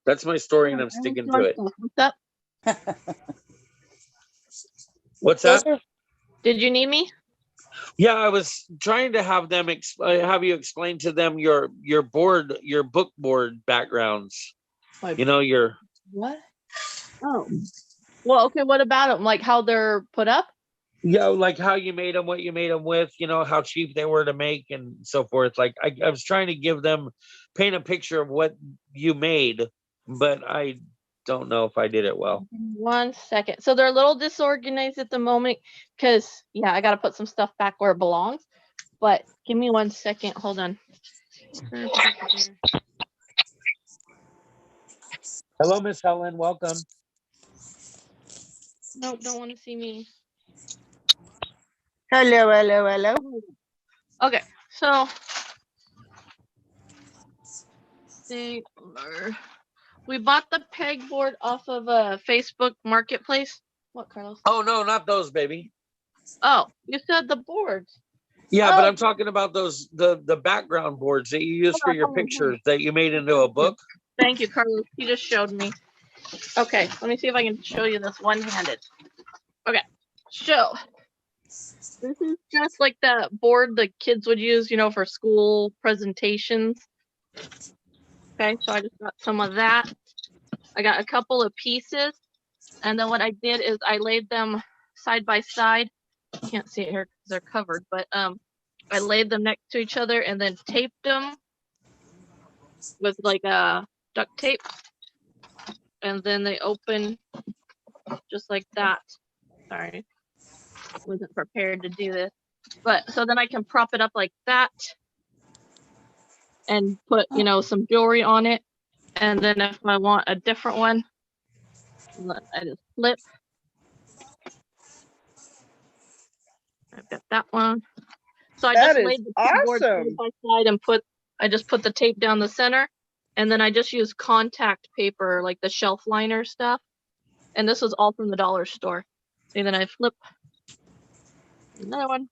that's my story, and I'm sticking to it. What's up? What's that? Did you need me? Yeah, I was trying to have them have you explain to them your board, your book board backgrounds. You know, your what? Oh, well, okay. What about them? Like how they're put up? Yeah, like how you made them, what you made them with, you know, how cheap they were to make and so forth. Like I was trying to give them, paint a picture of what you made, but I don't know if I did it well. 1 second. So they're a little disorganized at the moment because, yeah, I got to put some stuff back where it belongs. But give me 1 second. Hold on. Hello, Miss Helen. Welcome. Nope, don't want to see me. Hello, hello, hello. Okay, so we bought the pegboard off of a Facebook marketplace. What, Carlos? Oh no, not those, baby. Oh, you said the boards. Yeah, Oh. but I'm talking about those the background boards that you use for your pictures that you made into a book. Thank you, Carlos. You just showed me. Okay, let me see if I can show you this one-handed. Okay, so this is just like the board the kids would use, you know, for school presentations. Okay, so I just got some of that. I got a couple of pieces, and then what I did is I laid them side by side. You can't see it here because they're covered, but I laid them next to each other and then taped them with like a duct tape, and then they open just like that. Sorry, wasn't prepared to do this, but so then I can prop it up like that and put, you know, some jewelry on it. And then if I want a different one, I just flip. I've got that one. So I That just is laid the two boards side awesome. by side and I just put the tape down the center, and then I just use contact paper, like the shelf liner stuff. And this was all from the dollar store. And then I flip another one.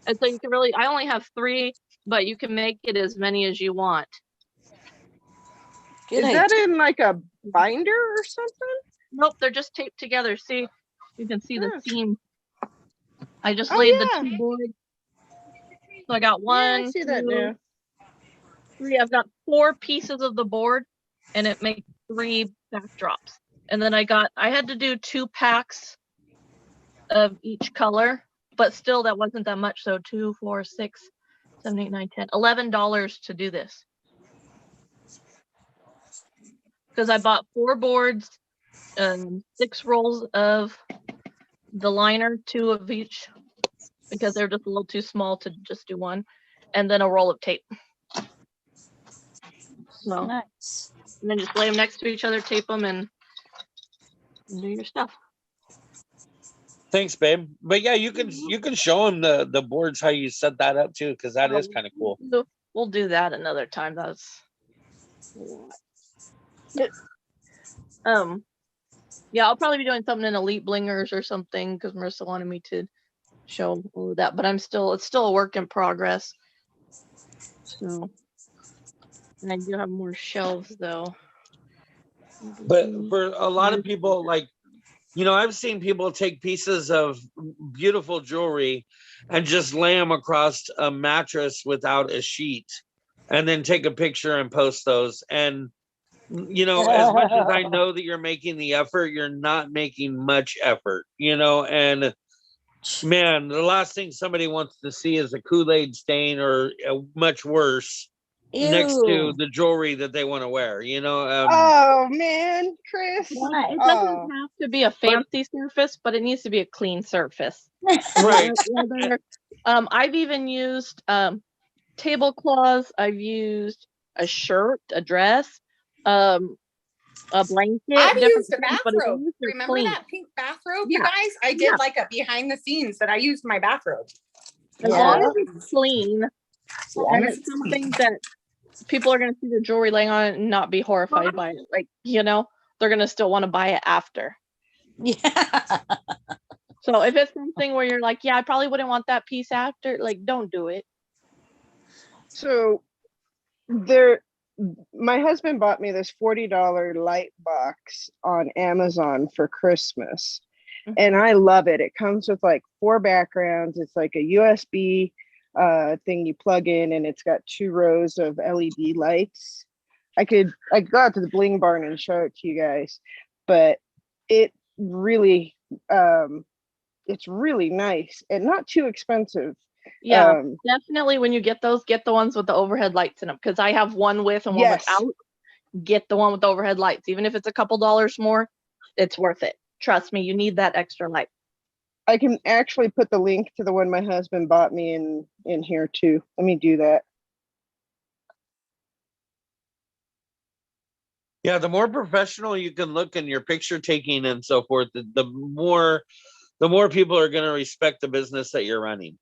And so you can really, I only have 3, but you can make it as many as you want. Good Is that idea. in like a binder or something? Nope, they're just taped together. See, you can see the Oh. seam. I just Oh, laid yeah. the 2 boards. So I got Yeah, I 1, see that 2, now. 3. I've got 4 pieces of the board, and it makes 3 backdrops. And then I had to do 2 packs of each color, but still that wasn't that much. So 2, 4, 6, 7, 8, 9, 10, $11 to do this. Because I bought 4 boards and 6 rolls of the liner, 2 of each, because they're just a little too small to just do one, and then a roll of tape. So, Nice. and then just lay them next to each other, tape them, and do your stuff. Thanks, babe. But yeah, you can show them the boards how you set that up too, because that is kind of cool. We'll do that another time. That's yeah, I'll probably be doing something in Elite Blingers or something, because Marissa wanted me to show all of that, but it's still a work in progress. So, and I do have more shelves though. But for a lot of people, like, you know, I've seen people take pieces of beautiful jewelry and just lay them across a mattress without a sheet, and then take a picture and post those. And, you know, as much as I know that you're making the effort, you're not making much effort, you know. And man, the last thing somebody wants to see is a Kool-Aid stain, or much worse, next to Ew. the jewelry that they want to wear, you know. Oh man, Chris. Why? It Oh. doesn't have to be a fancy surface, but it needs to be a clean surface. Right. I've even used tablecloths. I've used a shirt, a dress, a blanket. I've different used a things, but as bathrobe. long as they're Remember clean. that pink bathrobe, you Yeah. guys? I did Yeah. like a behind the scenes that I used my bathrobe. As long as it's clean, and it's something that people are going to see the jewelry laying on it and not be horrified by it. Like, you know, they're going to still want to buy it after. Yeah. So if it's something where you're like, yeah, I probably wouldn't want that piece after, like, don't do it. So my husband bought me this $40 light box on Amazon for Christmas. And I love it. It comes with like 4 backgrounds. It's like a USB thing you plug in, and it's got 2 rows of LED lights. I could go out to the Bling Barn and show it to you guys, but it really it's really nice and not too expensive. Yeah, definitely when you get those, get the ones with the overhead lights in them, because I have one with and one without. Get the one with the overhead lights. Even if it's a couple dollars more, it's worth it. Trust me, you need that extra light. I can actually put the link to the one my husband bought me in here too. Let me do that. Yeah, the more professional you can look in your picture taking and so forth, the more people are going to respect the business that you're running.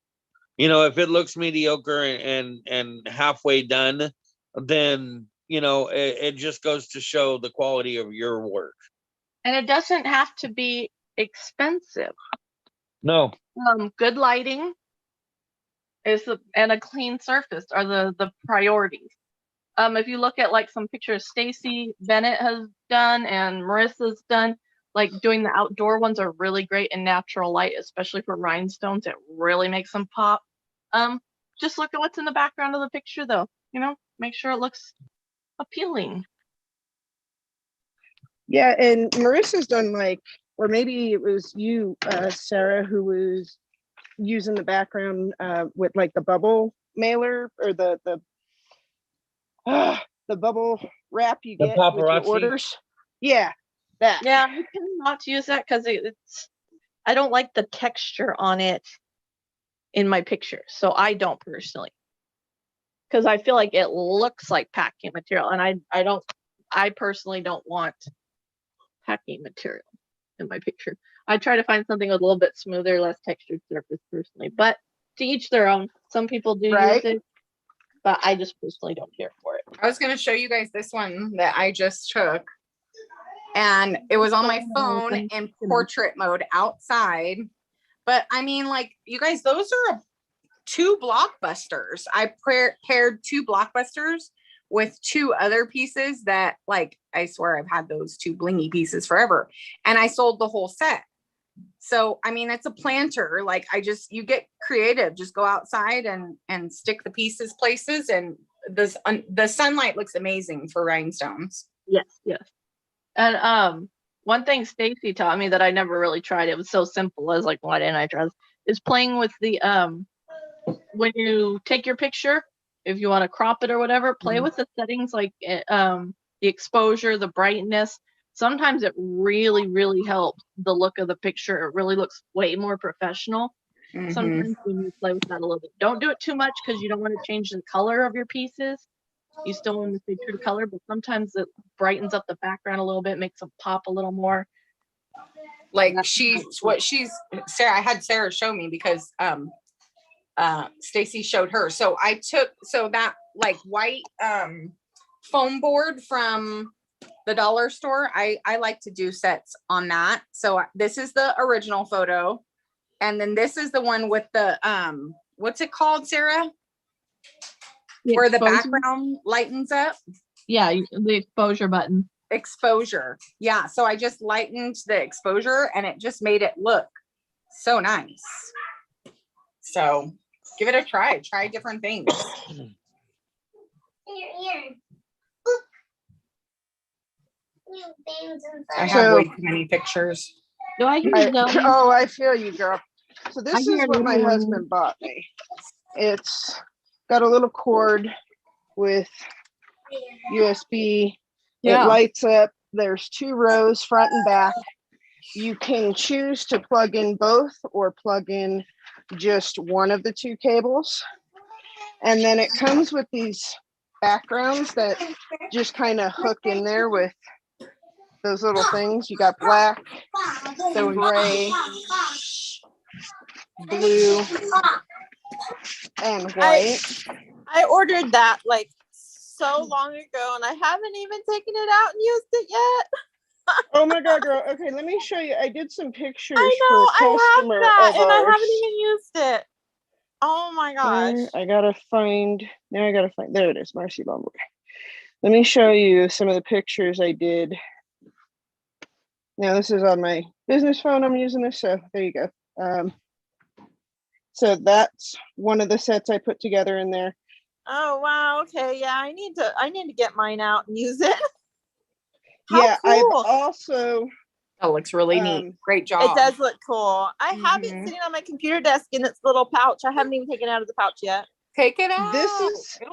You know, if it looks mediocre and halfway done, then, you know, it just goes to show the quality of your work. And it doesn't have to be expensive. No. Good lighting and a clean surface are the priorities. If you look at like some pictures Stacy Bennett has done and Marissa's done, like doing the outdoor ones are really great in natural light, especially for rhinestones. It really makes them pop. Just look at what's in the background of the picture though, you know, make sure it looks appealing. Yeah, and Marissa's done like, or maybe it was you, Sarah, who was using the background with like the bubble mailer or the bubble wrap you get with your orders. Yeah, that. Yeah, I tend not to use that because I don't like the texture on it in my picture, so I don't personally, because I feel like it looks like packing material, and I personally don't want packing material in my picture. I try to find something with a little bit smoother, less textured surface personally, but to each their own. Some people do Right. use it, but I just personally don't care for it. I was going to show you guys this one that I just took, and it was on my phone in portrait mode outside. But I mean, like, you guys, those are 2 blockbusters. I paired 2 blockbusters with 2 other pieces that, like, I swear I've had those 2 blingy pieces forever, and I sold the whole set. So, I mean, it's a planter. Like, you get creative, just go outside and stick the pieces places. And the sunlight looks amazing for rhinestones. Yes, yes. And one thing Stacy taught me that I never really tried, it was so simple, I was like, why didn't I try this? Is playing with the when you take your picture, if you want to crop it or whatever, play with the settings, like the exposure, the brightness. Sometimes it really, really helps the look of the picture. It really looks way more professional. Sometimes when you play with that a little bit, don't do it too much because you don't want to change the color of your pieces. You still want to stay true to color, but sometimes it brightens up the background a little bit, makes them pop a little more. Like, Sarah, I had Sarah show me because Stacy showed her. So I took that like white foam board from the dollar store. I like to do sets on that. So this is the original photo, and then this is the one with the what's it called, Sarah? Where the background lightens up. Yeah, the exposure button. Exposure. Yeah. So I just lightened the exposure and it just made it look so nice. So give it a try. Try different things. I have way too many pictures. Do I hear Zoe? Oh, I feel you, girl. So this I is hear what my little husband bought me. It's got a little cord with USB. Yeah. It lights up. There's 2 rows, front and back. You can choose to plug in both or plug in just one of the 2 cables. And then it comes with these backgrounds that just kind of hook in there with those little things. You got black, so gray, blue, and white. I ordered that like so long ago and I haven't even taken it out and used it yet. Oh my God, girl. Okay, let me show you. I did some pictures I for a know, I have customer that of and I ours. haven't even used it. Oh my gosh. I gotta find, there it is, Marcy Bumble. Let me show you some of the pictures I did. Now this is on my business phone. I'm using this, so there you go. So that's one of the sets I put together in there. Oh wow, okay. Yeah, I need to get mine out and use it. Yeah, cool. I've also That looks really neat. Great job. It does look cool. I have it sitting on my computer desk in its little pouch. I haven't even taken it out of the pouch yet. Take it out.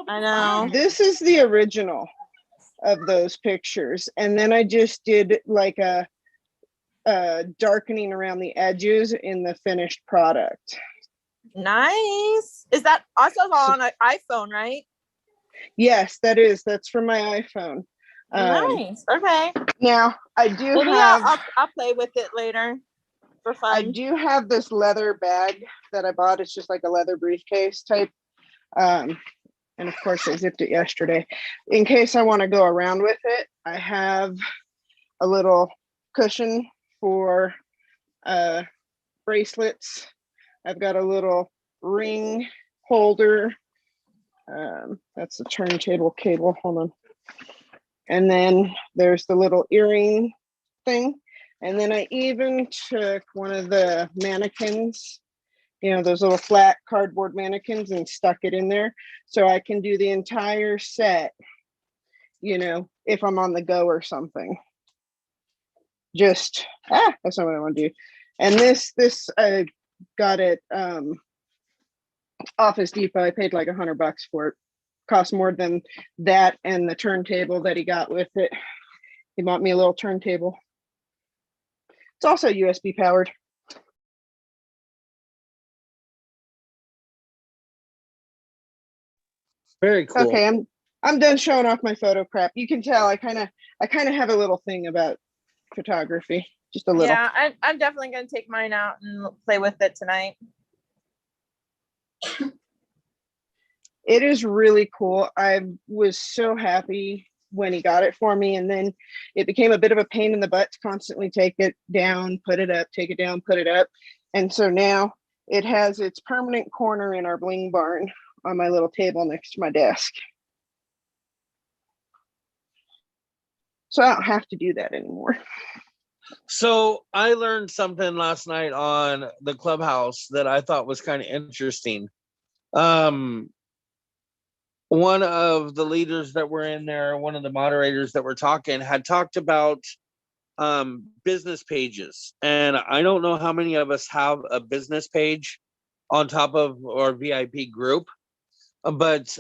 I know. This is the original of those pictures. And then I just did like a darkening around the edges in the finished product. Nice. Is that also on an iPhone, right? Yes, that is. That's from my iPhone. Nice. Okay. Now I do Maybe have. I'll play with it later for fun. I do have this leather bag that I bought. It's just like a leather briefcase type. And of course I zipped it yesterday. In case I want to go around with it, I have a little cushion for bracelets. I've got a little ring holder. That's the turntable cable. Hold on. And then there's the little earring thing. And then I even took one of the mannequins, you know, those little flat cardboard mannequins, and stuck it in there. So I can do the entire set, you know, if I'm on the go or something. Just, that's not what I want to do. And this I got it Office Depot. I paid like $100 for it. Cost more than that and the turntable that he got with it. He bought me a little turntable. It's also USB powered. Very cool. Okay, I'm done showing off my photo prep. You can tell I kind of have a little thing about photography, just a little. Yeah, I'm definitely gonna take mine out and play with it tonight. It is really cool. I was so happy when he got it for me, and then it became a bit of a pain in the butt to constantly take it down, put it up, take it down, put it up. And so now it has its permanent corner in our bling barn on my little table next to my desk. So I don't have to do that anymore. So I learned something last night on the Clubhouse that I thought was kind of interesting. One of the leaders that were in there, one of the moderators that were talking, had talked about business pages. And I don't know how many of us have a business page on top of our VIP group. But,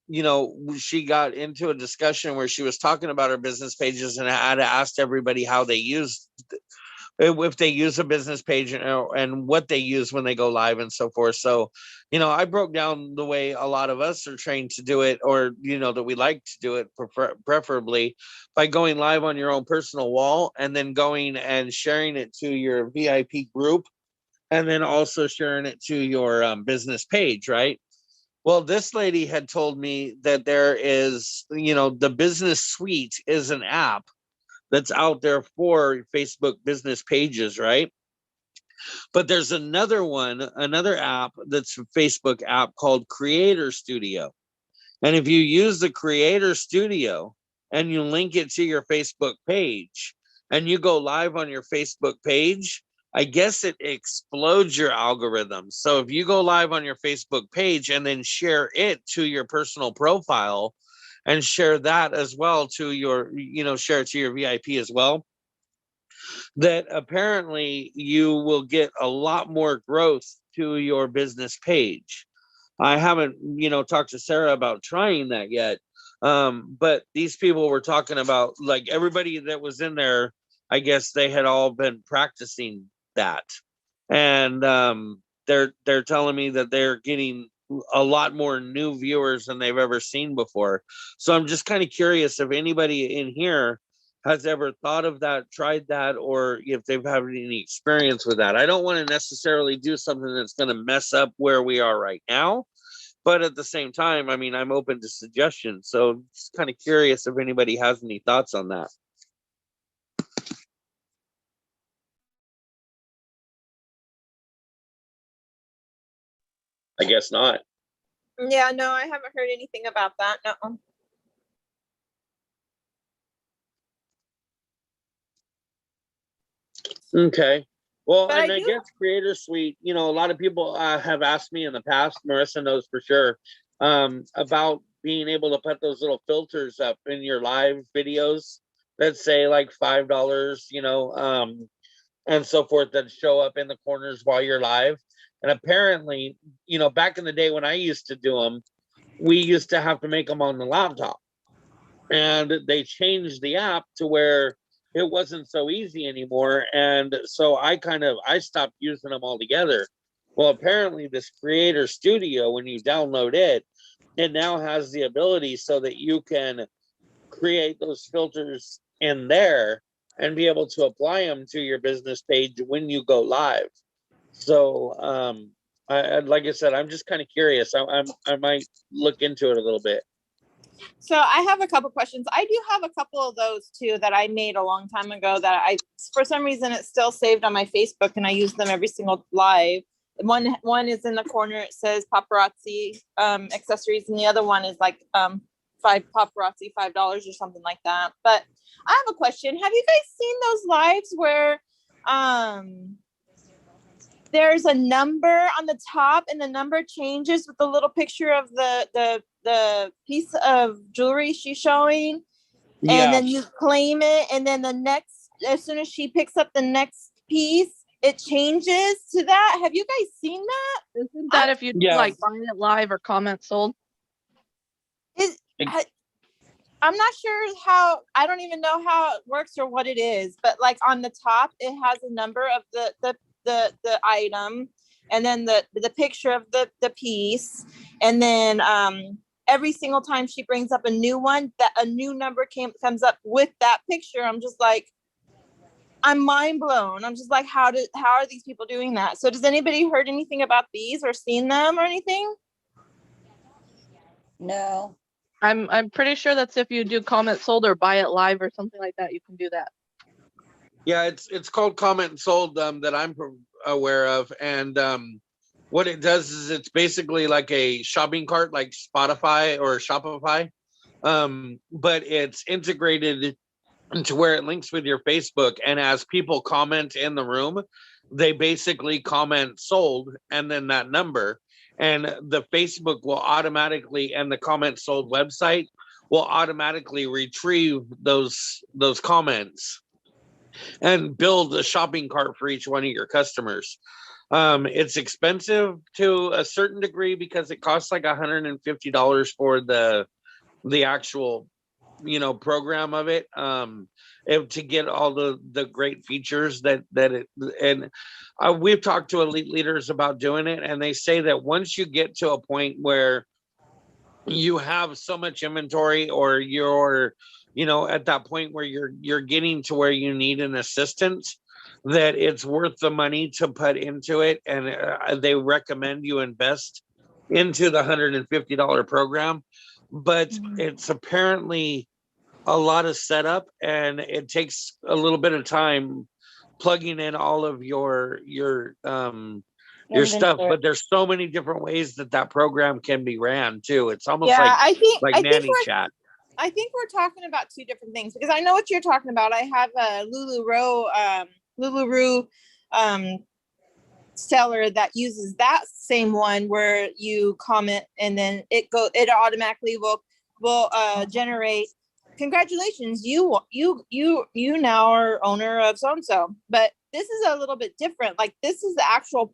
you know, she got into a discussion where she was talking about her business pages and had asked everybody how they used, if they use a business page and what they use when they go live and so forth. So, you know, I broke down the way a lot of us are trained to do it, or, you know, that we like to do it preferably by going live on your own personal wall and then going and sharing it to your VIP group and then also sharing it to your business page, right? Well, this lady had told me that there is, you know, the Business Suite is an app that's out there for Facebook business pages, right? But there's another one, another app that's a Facebook app called Creator Studio. And if you use the Creator Studio and you link it to your Facebook page and you go live on your Facebook page, I guess it explodes your algorithm. So if you go live on your Facebook page and then share it to your personal profile and share that as well to your, you know, share it to your VIP as well, that apparently you will get a lot more growth to your business page. I haven't, you know, talked to Sarah about trying that yet. But these people were talking about, like, everybody that was in there, I guess they had all been practicing that. And they're telling me that they're getting a lot more new viewers than they've ever seen before. So I'm just kind of curious if anybody in here has ever thought of that, tried that, or if they've had any experience with that. I don't want to necessarily do something that's going to mess up where we are right now. But at the same time, I mean, I'm open to suggestions. So just kind of curious if anybody has any thoughts on that. I guess not. Yeah, no, I haven't heard anything about that. No. Okay. Well, But and I I do. guess Creator Suite, you know, a lot of people have asked me in the past, Marissa knows for sure, about being able to put those little filters up in your live videos that say like $5, you know, and so forth, that show up in the corners while you're live. And apparently, you know, back in the day when I used to do them, we used to have to make them on the laptop. And they changed the app to where it wasn't so easy anymore. And so I stopped using them altogether. Well, apparently this Creator Studio, when you download it, it now has the ability so that you can create those filters in there and be able to apply them to your business page when you go live. So, like I said, I'm just kind of curious. I might look into it a little bit. So I have a couple questions. I do have a couple of those too that I made a long time ago that for some reason, it's still saved on my Facebook and I use them every single live. One is in the corner. It says paparazzi accessories, and the other one is like paparazzi $5 or something like that. But I have a question. Have you guys seen those lives where there's a number on the top and the number changes with the little picture of the piece of jewelry she's showing, and then you claim it, and then the next, as soon as she picks up the next piece, it changes to that? Have you guys seen that? Isn't that if you like buying it live or comment sold? I'm not sure how, I don't even know how it works or what it is, but like on the top, it has a number of the item, and then the picture of the piece, and then every single time she brings up a new one, that a new number comes up with that picture. I'm just like, I'm mind blown. I'm just like, how are these people doing that? So does anybody heard anything about these or seen them or anything? No. I'm pretty sure that's if you do comment sold or buy it live or something like that, you can do that. Yeah, it's called comment and sold that I'm aware of, and what it does is it's basically like a shopping cart, like Spotify or Shopify, but it's integrated into where it links with your Facebook, and as people comment in the room, they basically comment sold and then that number, and the Facebook will automatically, and the comment sold website will automatically retrieve those comments and build a shopping cart for each one of your customers. It's expensive to a certain degree because it costs like $150 for the actual, program of it, to get all the great features that it, and we've talked to elite leaders about doing it, and they say that once you get to a point where you have so much inventory, or you're at that point where you're getting to where you need an assistant, that it's worth the money to put into it, and they recommend you invest into the $150 program. But it's apparently a lot of setup, and it takes a little bit of time plugging in all of your stuff. Inventory. But there's so many different ways that program can be ran too. It's almost Yeah, like nanny chat. I think we're talking about two different things, because I know what you're talking about. I have a LuLaRoe seller that uses that same one where you comment and then it automatically will generate, congratulations, you now are owner of so and so. But this is a little bit different. Like, this is the actual,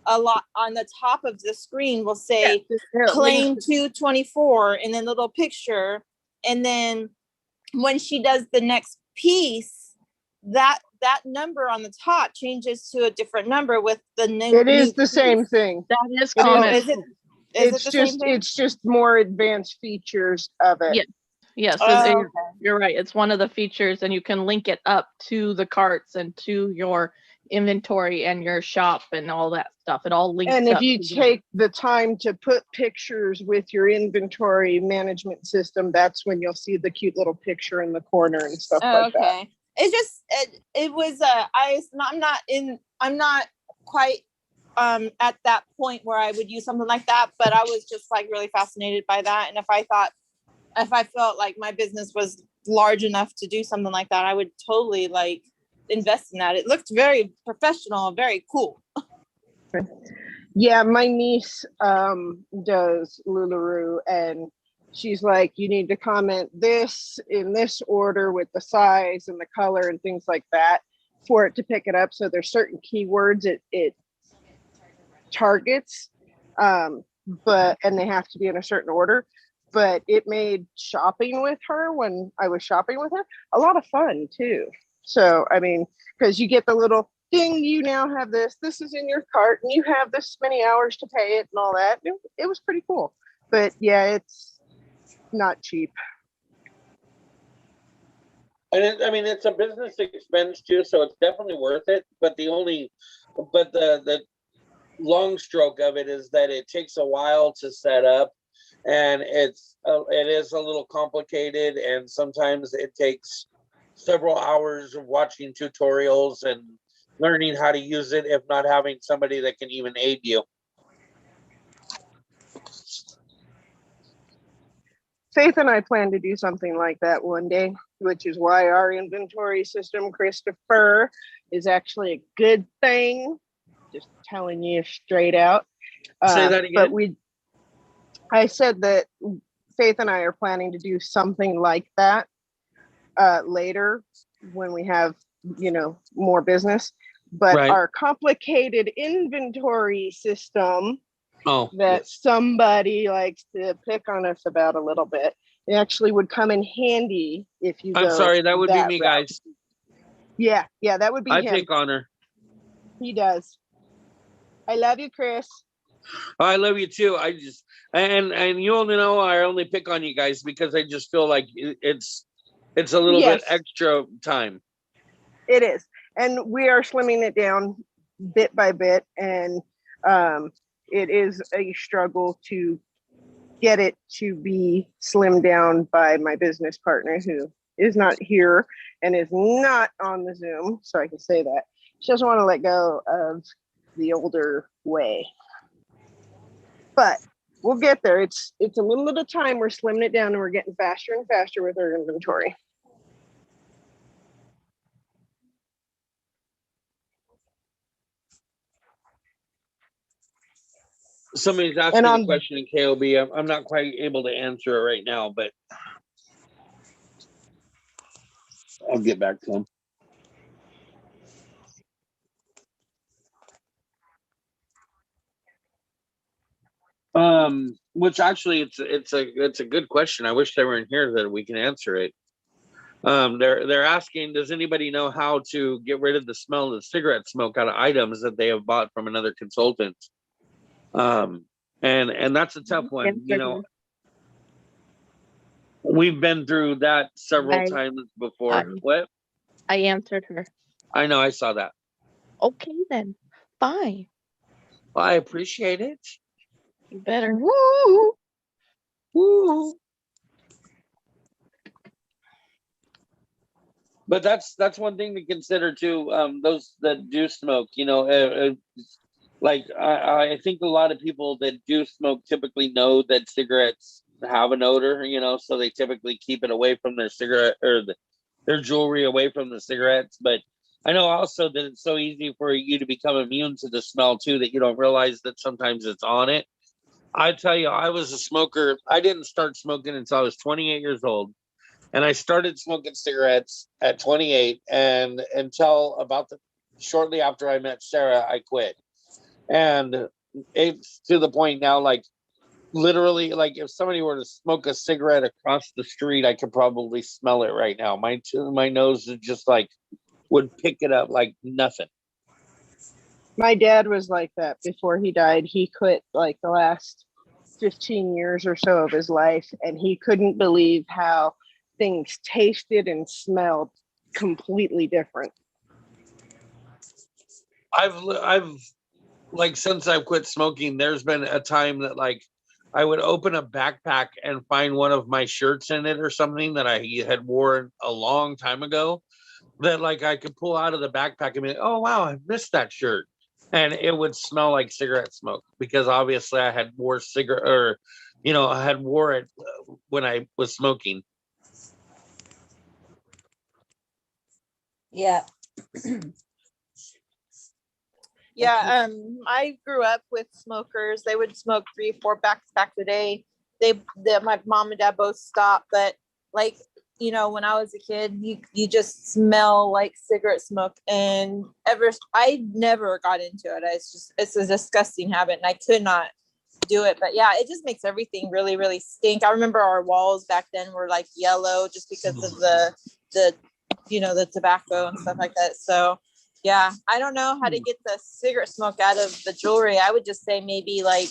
a lot on the top of the screen will say claim 224 and then little picture, and then when she does the next piece, that number on the top changes to a different number with the new. It is the same thing. That is It comment. Is it It's the just same thing? it's just more advanced features of it. Yes. Yes, Oh, you're right. It's one of the features, and you can link it up to the carts and to your inventory and your shop and all that stuff. It all links And if up you together. take the time to put pictures with your inventory management system, that's when you'll see the cute little picture in the corner and stuff like that. okay. It's just it was I'm not quite at that point where I would use something like that, but I was just like really fascinated by that. And if I felt like my business was large enough to do something like that, I would totally like invest in that. It looked very professional, very cool. Yeah, my niece does LuLaRoe, and she's like, you need to comment this in this order with the size and the color and things like that for it to pick it up. So there's certain keywords it targets, and they have to be in a certain order. But it made shopping with her, when I was shopping with her, a lot of fun too. So, I mean, because you get the little ding, you now have this is in your cart, and you have this many hours to pay it and all that. It was pretty cool. But yeah, it's not cheap. And it's a business expense too, so it's definitely worth it. But the long stroke of it is that it takes a while to set up, and it is a little complicated, and sometimes it takes several hours of watching tutorials and learning how to use it, if not having somebody that can even aid you. Faith and I plan to do something like that one day, which is why our inventory system, Christopher, is actually a good thing. Just telling you straight out. Say that again. But I said that Faith and I are planning to do something like that later when we have, more business. But Right. Our complicated inventory system that yes. somebody likes to pick on us about a little bit, it actually would come in handy if you I'm go sorry, that would be me, route. guys. Yeah, that would be I him. pick on her. He does. I love you, Chris. I love you too. I just and you only know I only pick on you guys because I just feel like it's a little bit extra time. It is. and we are slimming it down bit by bit, and it is a struggle to get it to be slimmed down by my business partner, who is not here and is not on the Zoom, so I can say that. She doesn't want to let go of the older way. But we'll get there. It's a little at a time. We're slimming it down and we're getting faster and faster with our inventory. Somebody's asking a question in KoB. I'm not quite able to answer it right now, but I'll get back to him. Which actually it's a good question. I wish they were in here that we can answer it. They're asking, does anybody know how to get rid of the smell of the cigarette smoke out of items that they have bought from another consultant? And that's a tough one. You know, we've been through that several times before. What? I answered her. I know, I saw that. Okay then, fine. Well, I appreciate it. You better. Woo! Woo! But that's one thing to consider too. Those that do smoke, you know, like I think a lot of people that do smoke typically know that cigarettes have an odor, you know, so they typically keep it away from their cigarette or their jewelry away from the cigarettes. But I know also that it's so easy for you to become immune to the smell too, that you don't realize that sometimes it's on it. I tell you, I was a smoker. I didn't start smoking until I was 28 years old. And I started smoking cigarettes at 28, and until about shortly after I met Sarah, I quit. And it's to the point now, like literally, like if somebody were to smoke a cigarette across the street, I could probably smell it right now. My nose is just like would pick it up like nothing. My dad was like that before he died. He quit like the last 15 years or so of his life, and he couldn't believe how things tasted and smelled completely different. I've like since I've quit smoking, there's been a time that like I would open a backpack and find one of my shirts in it or something that I had worn a long time ago, that like I could pull out of the backpack and be like, oh wow, I missed that shirt. And it would smell like cigarette smoke because obviously I had wore cigarette, or you know, I had wore it when I was smoking. Yeah. Yeah, I grew up with smokers. They would smoke 3-4 packs a day. My mom and dad both stopped, but like, you know, when I was a kid, you just smell like cigarette smoke, and I never got into it. It's a disgusting habit, and I could not do it. But yeah, it just makes everything really, really stink. I remember our walls back then were like yellow just because of the you know, the tobacco and stuff like that. So yeah, I don't know how to get the cigarette smoke out of the jewelry. I would just say maybe like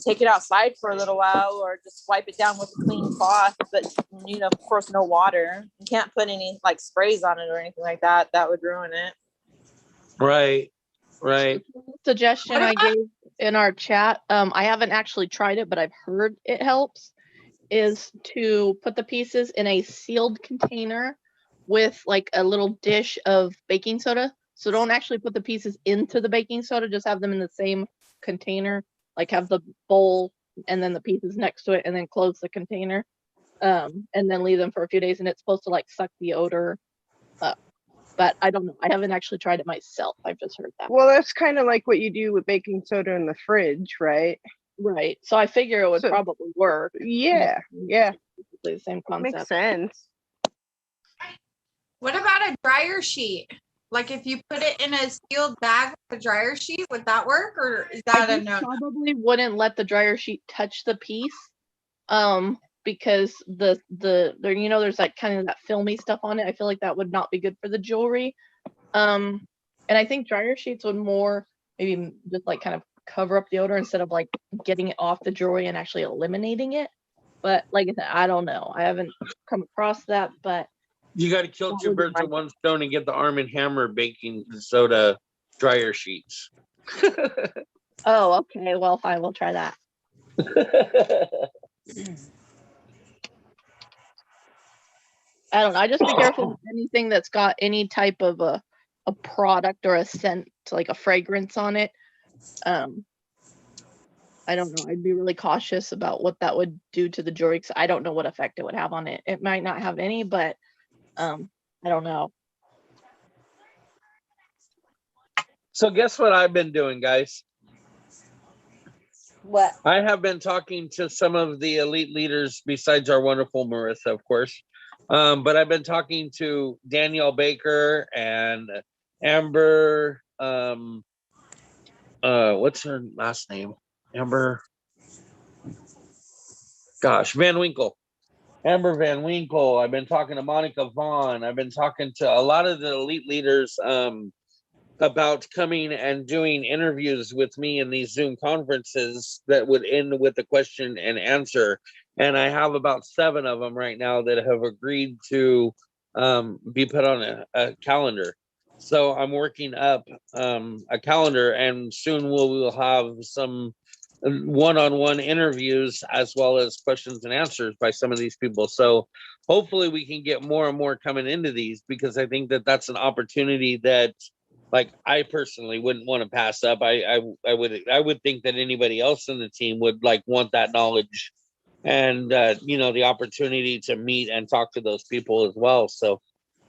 take it outside for a little while, or just wipe it down with a clean cloth, but you know, of course, no water. You can't put any like sprays on it or anything like that. That would ruin it. Right. Suggestion I gave in our chat, I haven't actually tried it, but I've heard it helps, is to put the pieces in a sealed container with like a little dish of baking soda. So don't actually put the pieces into the baking soda, just have them in the same container, like have the bowl and then the pieces next to it, and then close the container, and then leave them for a few days, and it's supposed to like suck the odor up. But I don't know. I haven't actually tried it myself. I've just heard that. Well, that's kind of like what you do with baking soda in the fridge, right? Right. So I figure it would probably work. Yeah. The same concept. Makes sense. What about a dryer sheet? Like if you put it in a sealed bag with a dryer sheet, would that work, or is that a no? Probably wouldn't let the dryer sheet touch the piece, because the you know, there's like kind of that filmy stuff on it. I feel like that would not be good for the jewelry. And I think dryer sheets would more maybe just like kind of cover up the odor instead of like getting it off the jewelry and actually eliminating it. But like I said, I don't know. I haven't come across that, but You got to kill That two would be birds my with one stone and get the Arm & Hammer baking soda dryer sheets. Oh, okay. Well, I will try that. I don't know. I just be careful with anything that's got any type of a product or a scent, like a fragrance on it. I don't know. I'd be really cautious about what that would do to the jewelry because I don't know what effect it would have on it. It might not have any, but I don't know. So guess what I've been doing, guys? What? I have been talking to some of the elite leaders besides our wonderful Marissa, of course. But I've been talking to Danielle Baker and Amber. What's her last name? Amber. Gosh, Van Winkle. Amber Van Winkle. I've been talking to Monica Vaughn. I've been talking to a lot of the elite leaders about coming and doing interviews with me in these Zoom conferences that would end with a question and answer. And I have about 7 of them right now that have agreed to be put on a calendar. So I'm working up a calendar, and soon we'll have some one-on-one interviews as well as questions and answers by some of these people. So hopefully we can get more and more coming into these, because I think that that's an opportunity that, like, I personally wouldn't want to pass up. I would think that anybody else in the team would like want that knowledge and the opportunity to meet and talk to those people as well. So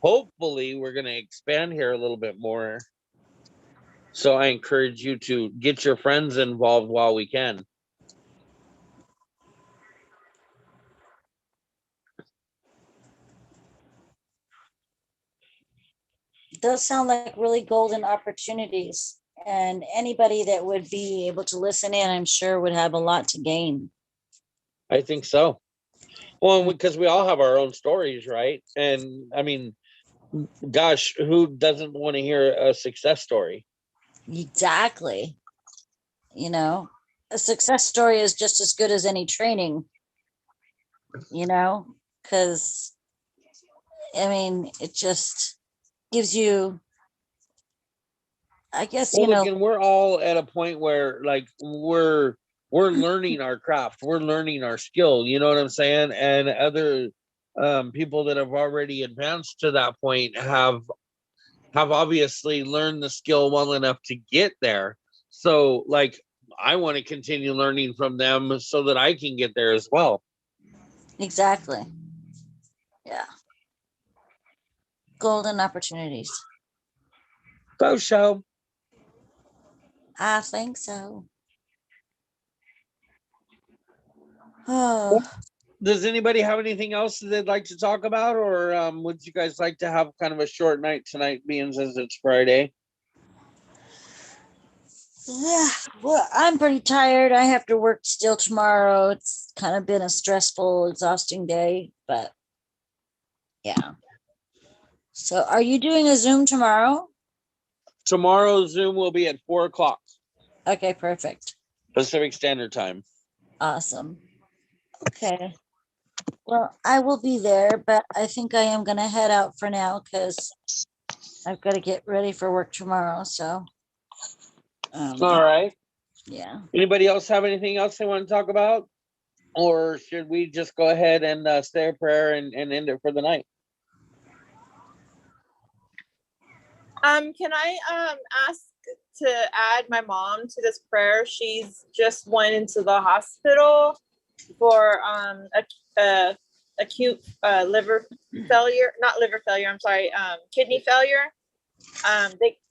hopefully we're going to expand here a little bit more. So I encourage you to get your friends involved while we can. Those sound like really golden opportunities. And anybody that would be able to listen in, I'm sure would have a lot to gain. I think so. Well, because we all have our own stories, right? And I mean, gosh, who doesn't want to hear a success story? Exactly. A success story is just as good as any training, because I mean, it just gives you, I guess, Well, look, and we're all at a point where, like, we're learning our craft, we're learning our skill. You know what I'm saying? And other people that have already advanced to that point have obviously learned the skill well enough to get there. So, like, I want to continue learning from them so that I can get there as well. Exactly. Yeah. Golden opportunities. So. I think so. Oh. Does anybody have anything else that they'd like to talk about, or would you guys like to have kind of a short night tonight, being as it's Friday? Yeah, well, I'm pretty tired. I have to work still tomorrow. It's kind of been a stressful, exhausting day, but yeah. So are you doing a Zoom tomorrow? Tomorrow's Zoom will be at 4:00. Okay, perfect. Pacific Standard Time. Awesome. Okay. Well, I will be there, but I think I am going to head out for now because I've got to get ready for work tomorrow. So, all right. Yeah. Anybody else have anything else they want to talk about? Or should we just go ahead and say a prayer and end it for the night? Can I ask to add my mom to this prayer? She's just went into the hospital for acute liver failure, not liver failure, I'm sorry, kidney failure.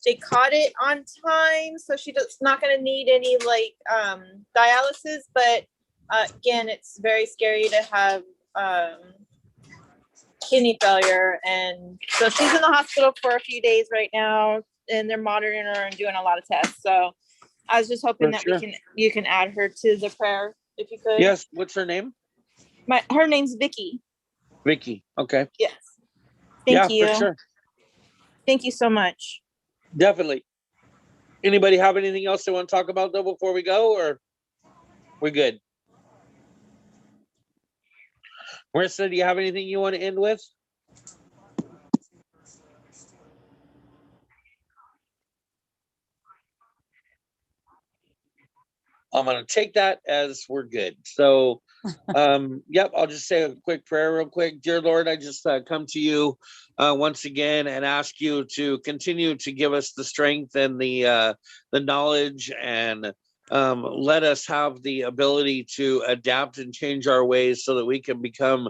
They caught it on time, so she's not going to need any dialysis, but again, it's very scary to have kidney failure, and so she's in the hospital for a few days right now, and they're monitoring her and doing a lot of tests. So I was just hoping that you can add her to the prayer if you could. Yes. What's her name? Her name's Vicky. Vicky. Okay. Yes. Thank you. For sure. Thank you so much. Definitely. Anybody have anything else they want to talk about though before we go, or we're good? Marissa, do you have anything you want to end with? I'm going to take that as we're good. So, yep, I'll just say a quick prayer real quick. Dear Lord, I just come to you once again and ask you to continue to give us the strength and the knowledge, and let us have the ability to adapt and change our ways so that we can become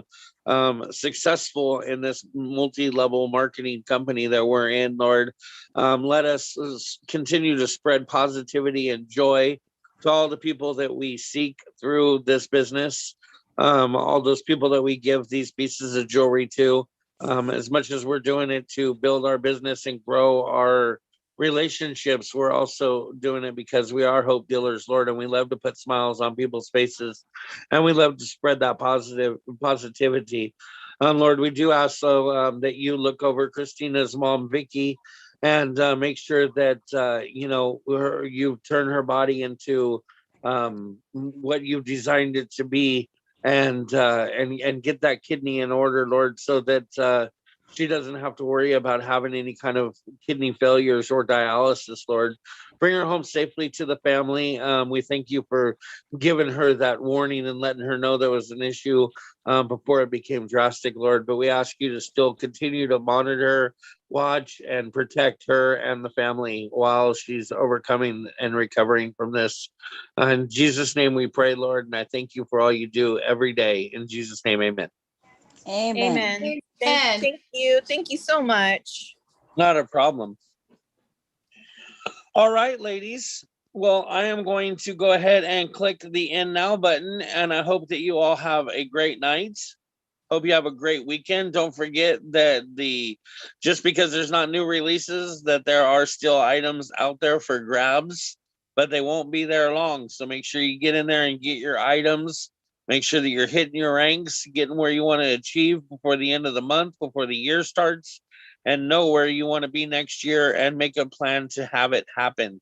successful in this multi-level marketing company that we're in, Lord. Let us continue to spread positivity and joy to all the people that we seek through this business, all those people that we give these pieces of jewelry to, as much as we're doing it to build our business and grow our relationships, we're also doing it because we are hope dealers, Lord, and we love to put smiles on people's faces, and we love to spread that positivity. Lord, we do ask so that you look over Christina's mom, Vicky, and make sure that you turn her body into what you've designed it to be, and get that kidney in order, Lord, so that she doesn't have to worry about having any kind of kidney failures or dialysis, Lord. Bring her home safely to the family. We thank you for giving her that warning and letting her know there was an issue before it became drastic, Lord. But we ask you to still continue to monitor, watch, and protect her and the family while she's overcoming and recovering from this. In Jesus' name we pray, Lord, and I thank you for all you do every day. In Jesus' name, amen. Amen. Amen. Thank you. Thank you so much. Not a problem. All right, ladies. Well, I am going to go ahead and click the end now button, and I hope that you all have a great night. Hope you have a great weekend. Don't forget that just because there's not new releases, that there are still items out there for grabs, but they won't be there long. So make sure you get in there and get your items. Make sure that you're hitting your ranks, getting where you want to achieve before the end of the month, before the year starts, and know where you want to be next year and make a plan to have it happen.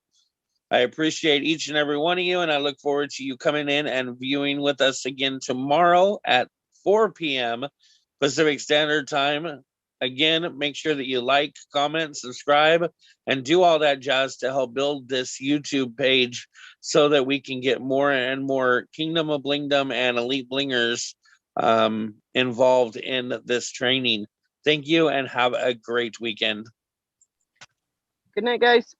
I appreciate each and every one of you, and I look forward to you coming in and viewing with us again tomorrow at 4 p.m. Pacific Standard Time. Again, make sure that you like, comment, subscribe, and do all that jazz to help build this YouTube page so that we can get more and more Kingdom of Blingdom and Elite Blingers involved in this training. Thank you and have a great weekend. Good night, guys.